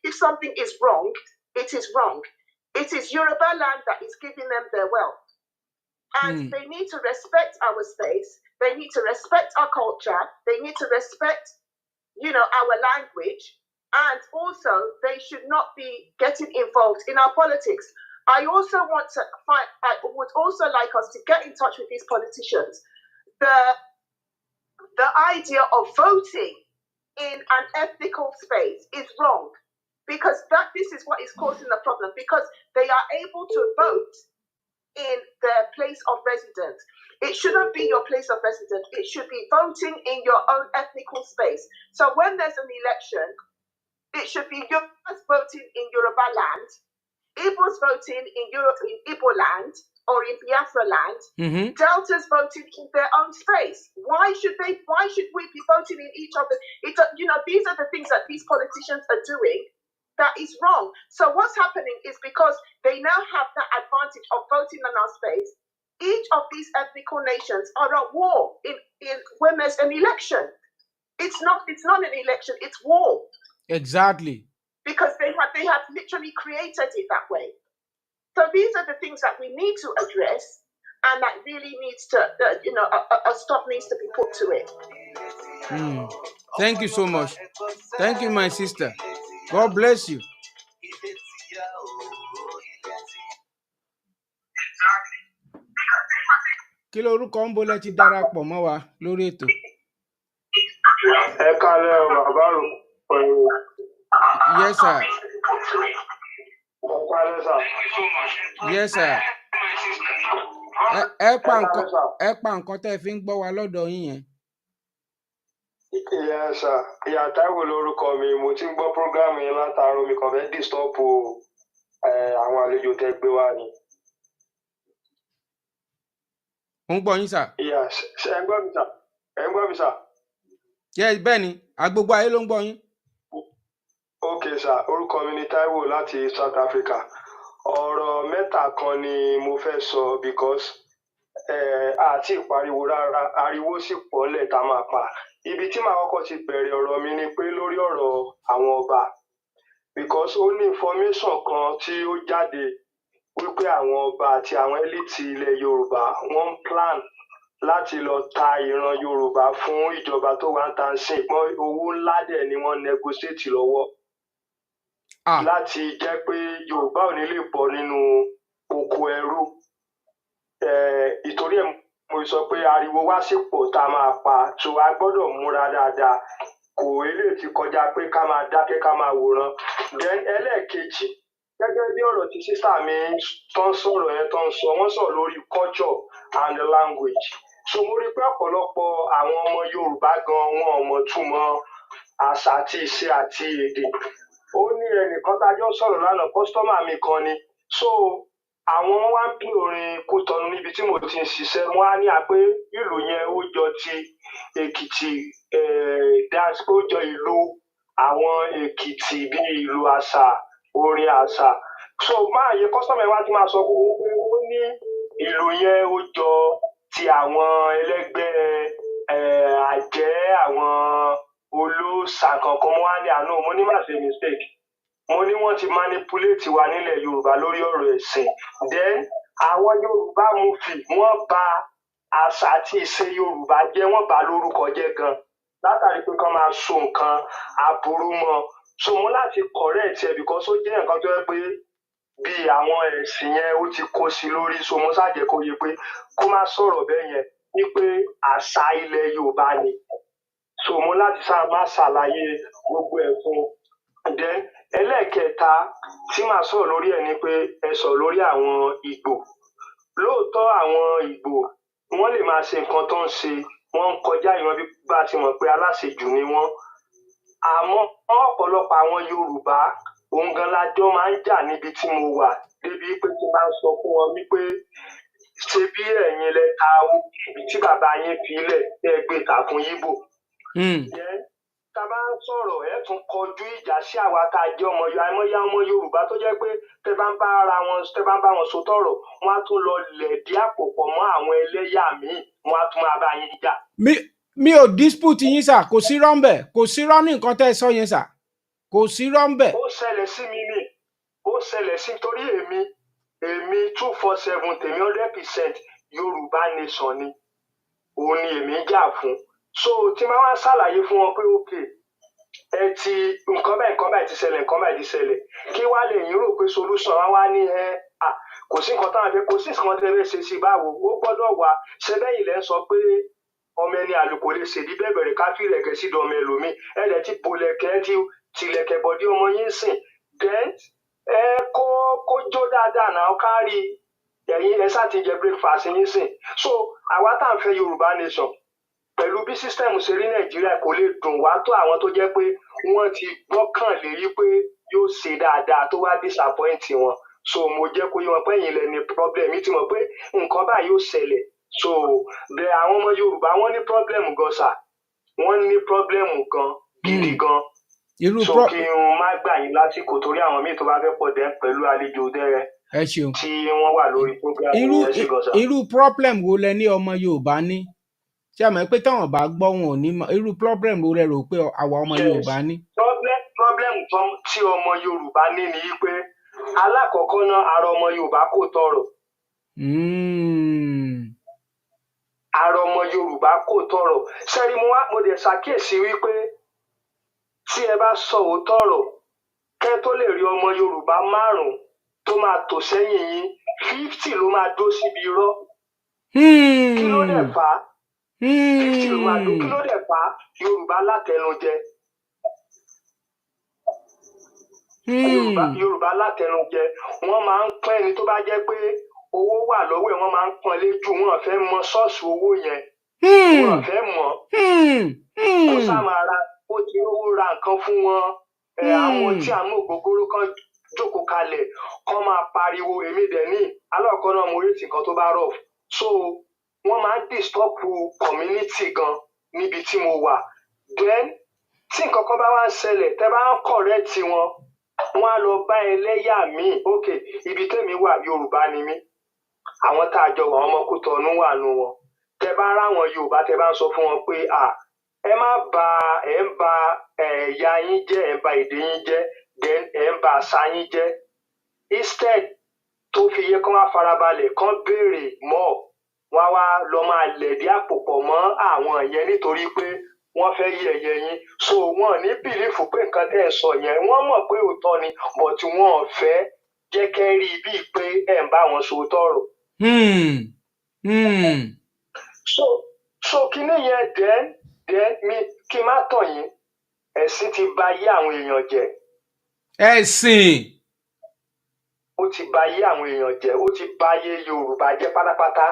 If something is wrong, it is wrong. It is Yoruba land that is giving them their wealth. And they need to respect our space. They need to respect our culture. They need to respect, our language. And also, they should not be getting involved in our politics. I would also like us to get in touch with these politicians. The idea of voting in an ethnical space is wrong, because this is what is causing the problem, because they are able to vote in their place of residence. It shouldn't be your place of residence. It should be voting in your own ethnical space. So when there's an election, it should be Yorubas voting in Yoruba land, Igbos voting in Igbo land or in Biafra land, Deltas voting in their own space. Why should we be voting in each other? These are the things that these politicians are doing that is wrong. So what's happening is, because they now have that advantage of voting in our space, each of these ethnical nations are at war when there's an election. It's not an election, it's war. Exactly. Because they have literally created it that way. So these are the things that we need to address, and that really needs to, a stop needs to be put to it. Thank you so much. Thank you, my sister. God bless you. Kí lorúkọ ń bolẹ̀ ti darapọ̀ mọ́ wa lórí ètò? Ẹ kálẹ́ bàbá rò. Yes, sir. Yes, sir. Ẹ pa nǹkan tẹ́ fi ń gbọ́ wa lọ́dọ̀ yín yẹn. Ìyá sà, ìyá Táíwò lórúkọ mi, mo ti ń gbọ́ prógráàmù yẹn látàárọ̀, mi kàn fẹ́ disturb àwọn àlejò tẹ́ gbé wá ni. Ó ń gbọ́ yín sà. Ìyá ṣe ẹ ń gbọ́ mi sà? Ẹ ń gbọ́ mi sà? Yes, bẹ́ẹ̀ ni, agbogbo ayé ló ń gbọ́ yín. Ok sà, orúkọ mi ni Táíwò láti South Africa. Ọ̀rọ̀ mẹ́ta kan ni mo fẹ́ sọ because àti ìpariwo rárá, ariwo sì pọ̀ lẹ̀ tá máa pa. Ibi tí màá kọ́kọ́ ti bẹ̀rẹ̀ ọ̀rọ̀ mi ni pé lórí ọ̀rọ̀ àwọn ọba because ó ní information kan tí ó jáde wípé àwọn ọba àti àwọn elite ilẹ̀ Yorùbá wọ́n ń plan láti lọ ta ìran Yorùbá fún ìjọba tó wà ń ta sí pọ́n owó ńlá dẹ̀ ni wọ́n negotiate lọ́wọ́ láti jẹ́ pé Yorùbá ò ní lè bọ́ nínú oko ẹrú. Ìtorí ẹ̀ mo sọ pé ariwo wá sí pọ̀ tá a máa pa tó a gbọ́dọ̀ múra dáadáa kò eléyìí ti kọjá pé ká máa dákẹ́ ká máa wòran. Then ẹlẹ́ẹ̀kejì gẹ́gẹ́ bí ọ̀rọ̀ tí sísà mi tó ń sọ̀rọ̀ yẹn tó ń sọ wọ́n sọ̀rọ̀ lórí culture and language. So mo rí pé ọ̀pọ̀lọpọ̀ àwọn ọmọ Yorùbá gan wọn ò mọ̀ túmọ̀ àṣà àti ìṣe àti èdè. Ó ní ẹnìkan tájọ́ sọ̀rọ̀ lánàá kọ́sítọ́mà mi kan ni. So àwọn wá ń pín orin Kútọ̀nù níbi tí mo ti ń ṣiṣẹ́ wọ́n á ní pé ìlú yẹn ó jọ ti Èkìtì dance ó jọ ìlú àwọn Èkìtì bí ìlú àṣà orin àṣà. So máa yẹ kọ́sítọ́mà yẹn wá ti máa sọ pé ó ní ìlú yẹn ó jọ ti àwọn ẹlẹ́gbẹ́ àjẹ́ àwọn olóòṣà kankan mo wá ní àná mo ní má ṣe mistake. Mo ní wọ́n ti manipulate wa nílẹ̀ Yorùbá lórí ọ̀rọ̀ ẹ̀sìn. Then àwọn Yorùbá mufi wọ́n bà àṣà àti ìṣe Yorùbá jẹ́ wọ́n bà lórúkọ jẹ́ gan látàrí pé kán máa so nǹkan aburú mọ́. So mo láti correct ẹ because ó jẹ́ nǹkan tó yẹ pé bí àwọn ẹ̀sìn yẹn ó ti kó sí lórí so mo ṣàjẹ́ kó yẹ pé kó má sọ̀rọ̀ bẹ́ẹ̀ yẹn wípé àṣà ilẹ̀ Yorùbá ni. So mo láti má ṣàlàyé gbogbo ẹ̀ fún un. Then ẹlẹ́ẹ̀kẹta tí màá sọ̀rọ̀ lórí ẹ̀ ni pé ẹ sọ̀rọ̀ lórí àwọn Ìgbò. Lóòótọ́ àwọn Ìgbò wọ́n lè máa ṣe nǹkan tó ń ṣe wọ́n ń kọjá ìran bí bá ti mọ̀ pé aláṣejù ni wọ́n. Àmọ́ ọ̀pọ̀lọpọ̀ àwọn Yorùbá òun gan lájọ́ máa ń jà níbi tí mo wà débi pé tí bá ń sọ fún wọn wípé ṣe bí ẹ̀yin lẹ ta ibi tí bàbá yín fi lẹ̀ tẹ́ gbé ta fún Yíbò. Tá bá ń sọ̀rọ̀ ẹ̀ tún kọjú ìjà sí àwa tá a jẹ́ ọmọ Yorùbá tó jẹ́ pé tẹ́ bá ń bá wọn sọ tọ̀rọ̀ wọ́n á tún lọ lẹ̀dí àpò pọ̀ mọ́ àwọn ẹlẹ́yà míì wọ́n á tún máa bá yín jà. Mi ò dispute yín sà kò sí rọ́ńbẹ̀ kò sí rọ́ ní nǹkan tẹ́ ẹ sọ yẹn sà kò sí rọ́ńbẹ̀. Ó ṣẹlẹ̀ sí mi ni ó ṣẹlẹ̀ sí torí èmi 247 tèmi 100% Yorùbá nation ni òun ni èmi jà fún. So tí máa wá ṣàlàyé fún wọn pé okay ẹ ti nǹkan báyìí ti ṣẹlẹ̀ nǹkan báyìí ti ṣẹlẹ̀ kí wá lè yín rò pé solution wá ní kò sí nǹkan táwọn fẹ́ kò sí nǹkan tẹ́lẹ̀ ṣe sí báwo ó gbọ́dọ̀ wà ṣe bẹ́yìn lẹ́ ń sọ pé ọmọ ẹni àlùkò lè ṣèdí bẹ̀bẹ̀rẹ̀ ká fi ìrẹ̀kẹ́ sí ọmọ ẹlòmíì ẹ̀rẹ̀ ti bolẹ̀kẹ́ ti tilẹ̀kẹ̀ bọ̀dí ọmọ yín sìn then kó jó dáadáa náà kárí ẹ̀yin ẹ sá ti jẹ breakfast yín sìn. So àwa tá à ń fẹ́ Yorùbá nation pẹ̀lú bí sísítẹ̀mù ṣe rí Nàìjíríà kò lè dùn wá tó àwọn tó jẹ́ pé wọ́n ti gbọ́kàn lé yí pé yóò ṣe dáadáa tó wá disappoint wọn. So mo jẹ́ kó yé wọn pé ẹ̀yin lẹ ní problem mi ti mọ̀ pé nǹkan báyìí yóò ṣẹlẹ̀. So bẹ́ẹ̀ àwọn ọmọ Yorùbá wọ́n ní problem gan sà wọ́n ní problem gan gidi gan. So kí n má gbà yín lásìkò torí àwọn míì tó bá fẹ́ pọ̀ dẹ́ pẹ̀lú àlejò dẹ́rẹ́ tí wọ́n wà lórí program yẹn sí gan sà. Irú problem wo lẹ ní ọmọ Yorùbá ní? Ṣé àmọ́ pé táwọn bá gbọ́ wọn ò ní mọ irú problem wo lẹ rò pé àwa ọmọ Yorùbá ní? Problem tí ọmọ Yorùbá ní ni pé alákọ̀ọ́kọ́ náà ara ọmọ Yorùbá kò tọrọ. Ara ọmọ Yorùbá kò tọrọ. Sẹ́rí mo dẹ̀ ṣàkíyèsí wípé tí ẹ bá sọ òótọ́ ọ̀rọ̀ kẹ́ tó lè rí ọmọ Yorùbá 5 tó máa tò sẹ́yìn yín 50 ló máa dó síbi irọ́. Kí ló dẹ̀ fà á? 50 ló máa dó kí ló dẹ̀ fà á? Yorùbá látẹnujẹ. Yorùbá látẹnujẹ wọ́n máa ń pọ́n ẹni tó bá jẹ́ pé owó wà lọ́wọ́ ẹ̀ wọ́n máa ń pọ́n lé jù wọ́n fẹ́ mọ ṣọ́ọ̀ṣì owó yẹn wọn fẹ́ mọ̀ kó sáà ra ó ti owó ra nǹkan fún wọn àwọn tí àwọn ògógóró kan jókòó kalẹ̀ kán máa pariwo èmi dẹ̀ ní aláàkọ́ náà mo rí nǹkan tó bá rọ̀ so wọ́n máa ń disturb community gan níbi tí mo wà then tí nǹkan kan bá wá ń ṣẹlẹ̀ tẹ́ bá ń correct wọn wọ́n á lọ bá ẹlẹ́yà míì ok ibi tẹ́mi wà Yorùbá ni mí àwọn tá a jọ wà ọmọ Kútọ̀nù wà nù wọn tẹ́ bá ráwọn Yorùbá tẹ́ bá ń sọ fún wọn pé ẹ má ba ẹ ń ba ẹ̀yà yín jẹ́ ẹ ń ba èdè yín jẹ́ then ẹ ń ba àṣà yín jẹ́ instead tó fi yẹ kán wá farabalẹ̀ kán béèrè mọ́ wọn wá lọ máa lẹ̀dí àpò pọ̀ mọ́ àwọn yẹn nítorí pé wọ́n fẹ́ yẹ̀yẹ́ yín so wọ́n ní bìlífù pé nǹkan tẹ́ ẹ sọ yẹn wọ́n mọ̀ pé òótọ́ ni but wọ́n fẹ́ jẹ́ kẹ́ rí bíi pé ẹ̀ ń bá wọn sòótọ́ ọ̀rọ̀. so kíní yẹn then mi kí n má tàn yín ẹ̀sìn ti bà ayé àwọn èèyàn jẹ́. ẹ̀sìn. ó ti bà ayé àwọn èèyàn jẹ́ ó ti bà ayé Yorùbá jẹ́ pátápátá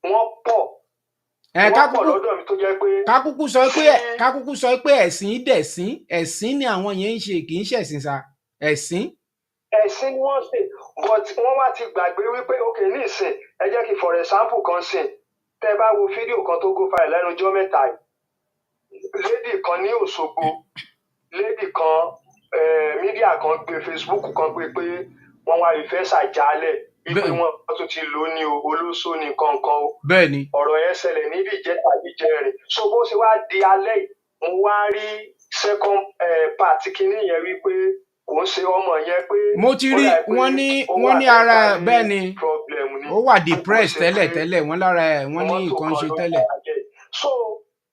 wọ́n pọ̀. kákúkú sọ pé ẹ̀sìn dẹ̀sìn ẹ̀sìn ni àwọn yẹn ń ṣe kì í ṣẹ̀sìn sa ẹ̀sìn. ẹ̀sìn ni wọ́n ṣe but wọ́n wá ti gbàgbé wípé ok ní ìsìn ẹ jẹ́ kí for example kan sìn tẹ́ bá wo fídíò kan tó go viral lẹ́nu ọjọ́ mẹ́ta yìí lady kan ní Òṣogbo lady kan mídíà kan gbé Facebook kan gbé pé wọ́n wá ìfẹ́ ṣàjálẹ̀ wípé wọ́n tún ti lò ní olóṣó ní kankan o. bẹ́ẹ̀ni. ọ̀rọ̀ yẹn ṣẹlẹ̀ níbi ìjẹta ìjẹrin so bó ṣe wá di alẹ́ yìí mo wá rí second part kínní yẹn wípé kò ń ṣe ọmọ yẹn pé. mo ti rí wọ́n ní ara bẹ́ẹ̀ ni ó wà depressed tẹ́lẹ̀ wọ́n lára ẹ̀ wọ́n ní nǹkan ṣe tẹ́lẹ̀. so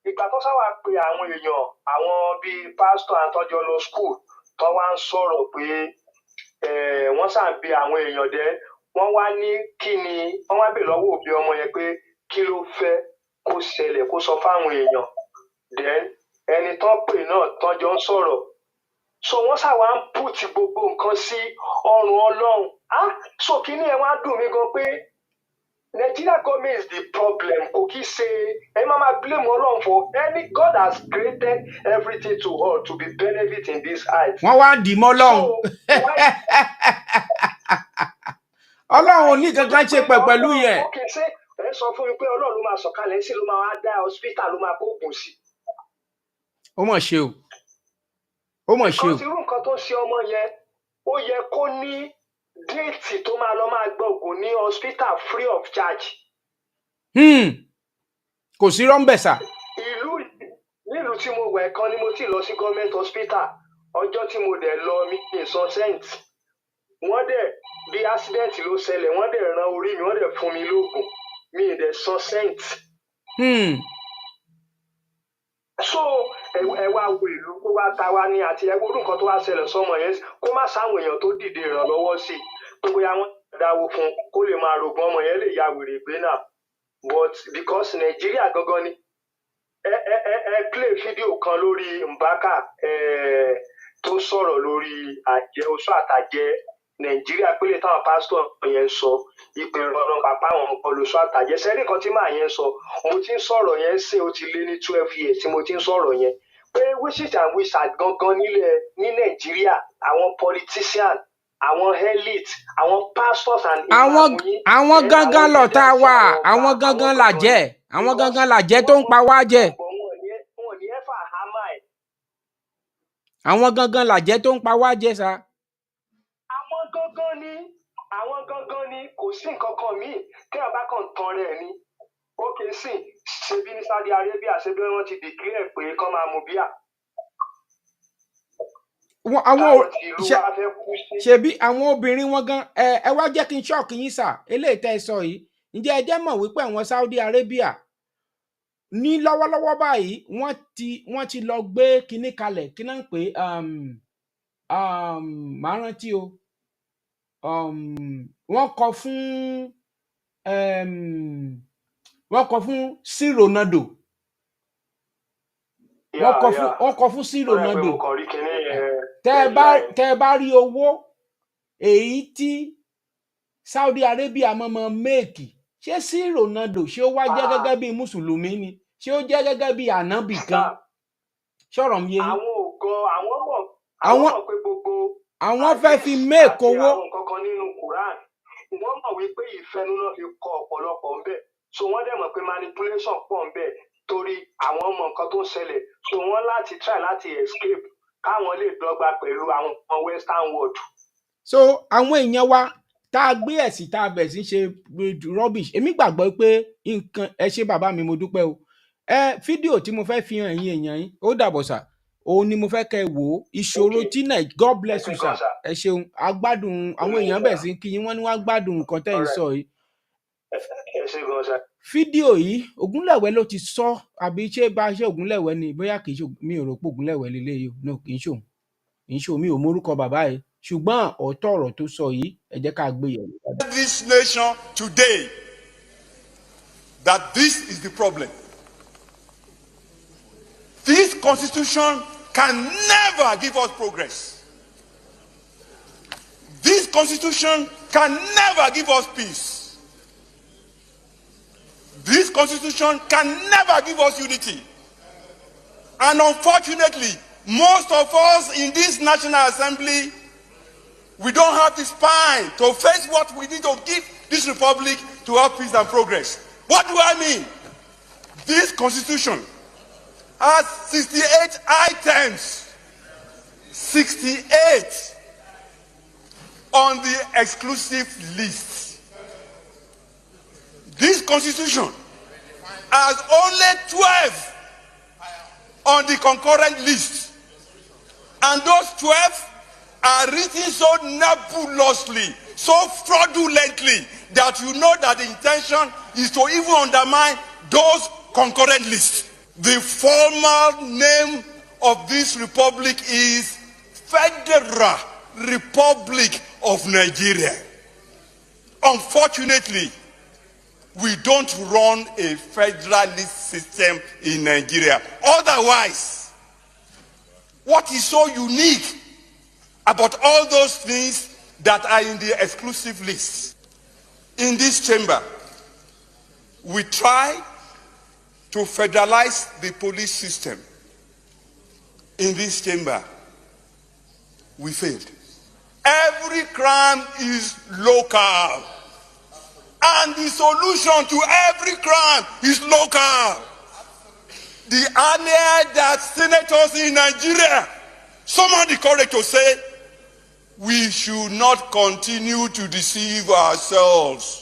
ìgbà tó sáwà pé àwọn èèyàn àwọn bíi pásítọ̀ àtọ́jọ́ lọ school tó wá ń sọ̀rọ̀ pé wọ́n sàn bí àwọn èèyàn dẹ́ wọ́n wá ní kí ni wọ́n wá bè lọ́wọ́ òbí ọmọ yẹn pé kí ló fẹ́ kó ṣẹlẹ̀ kó sọ fáwọn èèyàn then ẹni tán pè náà tọ́jọ́ ń sọ̀rọ̀ so wọ́n ṣàwá ń pùtì gbogbo nǹkan sí ọrùn Ọlọ́run so kí ni ẹ wá dùn mí gan pé Nigeria government is the problem kò kí ṣe ẹ má máa blame Ọlọ́run for any God has created everything to all to be benefit in this earth. wọ́n wá dì mọ́ Ọlọ́run Ọlọ́run ò ní kankan ṣe pẹ̀lú yẹn. ó kì í ṣe ẹ sọ fún mi pé Ọlọ́run ló máa sọ̀kalẹ̀ sí ló máa wá dá hospital ló máa kó oògùn sí. ó mọ̀ ṣe o ó mọ̀ ṣe o. irú nǹkan tó ṣe ọmọ yẹn ó yẹ kó ní déètì tó máa lọ máa gbọ́ oògùn ní hospital free of charge. kò sí rọ́ńbẹ̀sà. nílùú tí mo wẹ̀ kan ni mo ti lọ sí government hospital ọjọ́ tí mo dẹ̀ lọ mi kì í san cent wọ́n dẹ̀ bí accident ló ṣẹlẹ̀ wọ́n dẹ̀ ran orí mi wọ́n dẹ̀ fún mi lóògùn mi ì dẹ̀ san cent. so ẹ wá wo ìlú kó wá ta wá ní àti ẹ gbọ́dọ̀ nǹkan tó wá ṣẹlẹ̀ sọ́mọ yẹn kó má sáwọn èèyàn tó dìde ìrànlọ́wọ́ sí tó bóyá wọ́n dáwó fún kó lè máa rògbòn ọmọ yẹn lè ya wèrè gbé náà but because Nàìjíríà gangan ni ẹ play fídíò kan lórí Mbaka tó sọ̀rọ̀ lórí àjẹ oṣù àtàjẹ Nàìjíríà pélé táwọn pásítọ̀ yẹn sọ ìpè ọ̀rọ̀ pàpà àwọn olùsọ àtàjẹ sẹ́rí kan tí màá yẹn sọ mo ti ń sọ̀rọ̀ yẹn ṣe ó ti lé ní 12 years tí mo ti ń sọ̀rọ̀ yẹn pé witches and wizards gangan ní Nàìjíríà àwọn politician àwọn elite àwọn pastors and àwọn gangan lọ̀tá wa àwọn gangan làjẹ́ àwọn gangan làjẹ́ tó ń pa wá jẹ. àwọn gangan làjẹ́ tó ń pa wá jẹ sa. àwọn gangan ni kò sí nǹkan kan míì tí ọba kan tán rẹ̀ ni ó kì í sìn ṣebí ní Saudi Arabia ṣebí wọ́n ti declare pé kán máa mu bíà. ṣebí àwọn obìnrin wọn gan ẹ wá jẹ́ kí n ṣọ́ọ̀kì yín sà eléyìí tẹ́ ẹ sọ yìí ǹjẹ́ ẹ jẹ́ mọ̀ wípé àwọn Saudi Arabia ní lọ́wọ́lọ́wọ́ báyìí wọ́n ti lọ gbé kinní kalẹ̀ kí náà ń pè màá rántí o wọ́n kọ fún sí Ronaldo wọ́n kọ fún sí Ronaldo tẹ́ ẹ bá rí owó èyí tí Saudi Arabia mọ̀mọ́ méèkì ṣé sí Ronaldo ṣé ó wá jẹ́ gẹ́gẹ́ bí mùsùlùmí ni ṣé ó jẹ́ gẹ́gẹ́ bí ànábì kan ṣọ̀rọ̀ mi yé yín. àwọn ògo àwọn àwọn mọ̀ pé gbogbo àwọn fẹ́ fi make owó. àti àwọn kankan nínú Quran wọ́n mọ̀ wípé ìfẹ́nu náà fi kọ ọ̀pọ̀lọpọ̀ ń bẹ̀ so wọ́n dẹ̀ mọ̀ pé manipulation pọ̀ ń bẹ̀ torí àwọn ọmọ nǹkan tó ń ṣẹlẹ̀ so wọ́n láti try láti escape káwọn lè dọ́gba pẹ̀lú àwọn western world. so àwọn èèyàn wa tá a gbé ẹ̀sìn tá a bẹ̀ sí ṣe rubbish èmi gbàgbọ́ pé nǹkan ẹ ṣe bàbá mi mo dúpẹ́ o fídíò tí mo fẹ́ fi hàn ẹ̀yin èèyàn yín ó dàbọ̀ sà òun ni mo fẹ́ kẹ́ ẹ wò ó ìṣòro tí náà God bless you sir ẹ ṣeun agbádùn àwọn èèyàn bẹ̀ sí kí yín wọ́n ní wọ́n gbádùn nǹkan tẹ́ ẹ̀ ń sọ yìí. fídíò yìí Ògúnlẹ̀wẹ̀ ló ti sọ àbí ṣé bá ṣe Ògúnlẹ̀wẹ̀ ni bóyá kì í ṣe mi ò rò pé Ògúnlẹ̀wẹ̀ lélẹ́yìí no kì í ṣòun mi ò mórúkọ bàbá yìí ṣùgbọ́n ọ̀tọ̀ ọ̀rọ̀ tó sọ yìí ẹ jẹ́ ká gbé yẹ̀wò. This nation today that this is the problem. This constitution can never give us progress. This constitution can never give us peace. This constitution can never give us unity. And unfortunately, most of us in this National Assembly, we don't have the spine to face what we need to give this republic to have peace and progress. What do I mean? This constitution has 68 items. 68 on the exclusive list. This constitution has only 12 on the concurrent list. And those 12 are written so nebulously, so fraudulently, that you know that the intention is to even undermine those concurrent lists. The formal name of this republic is Federal Republic of Nigeria. Unfortunately, we don't run a federalist system in Nigeria. Otherwise, what is so unique about all those things that are in the exclusive list? In this chamber, we try to federalize the police system. In this chamber, we failed. Every crime is local. And the solution to every crime is local. The earlier that senators in Nigeria summon the courage to say, we should not continue to deceive ourselves.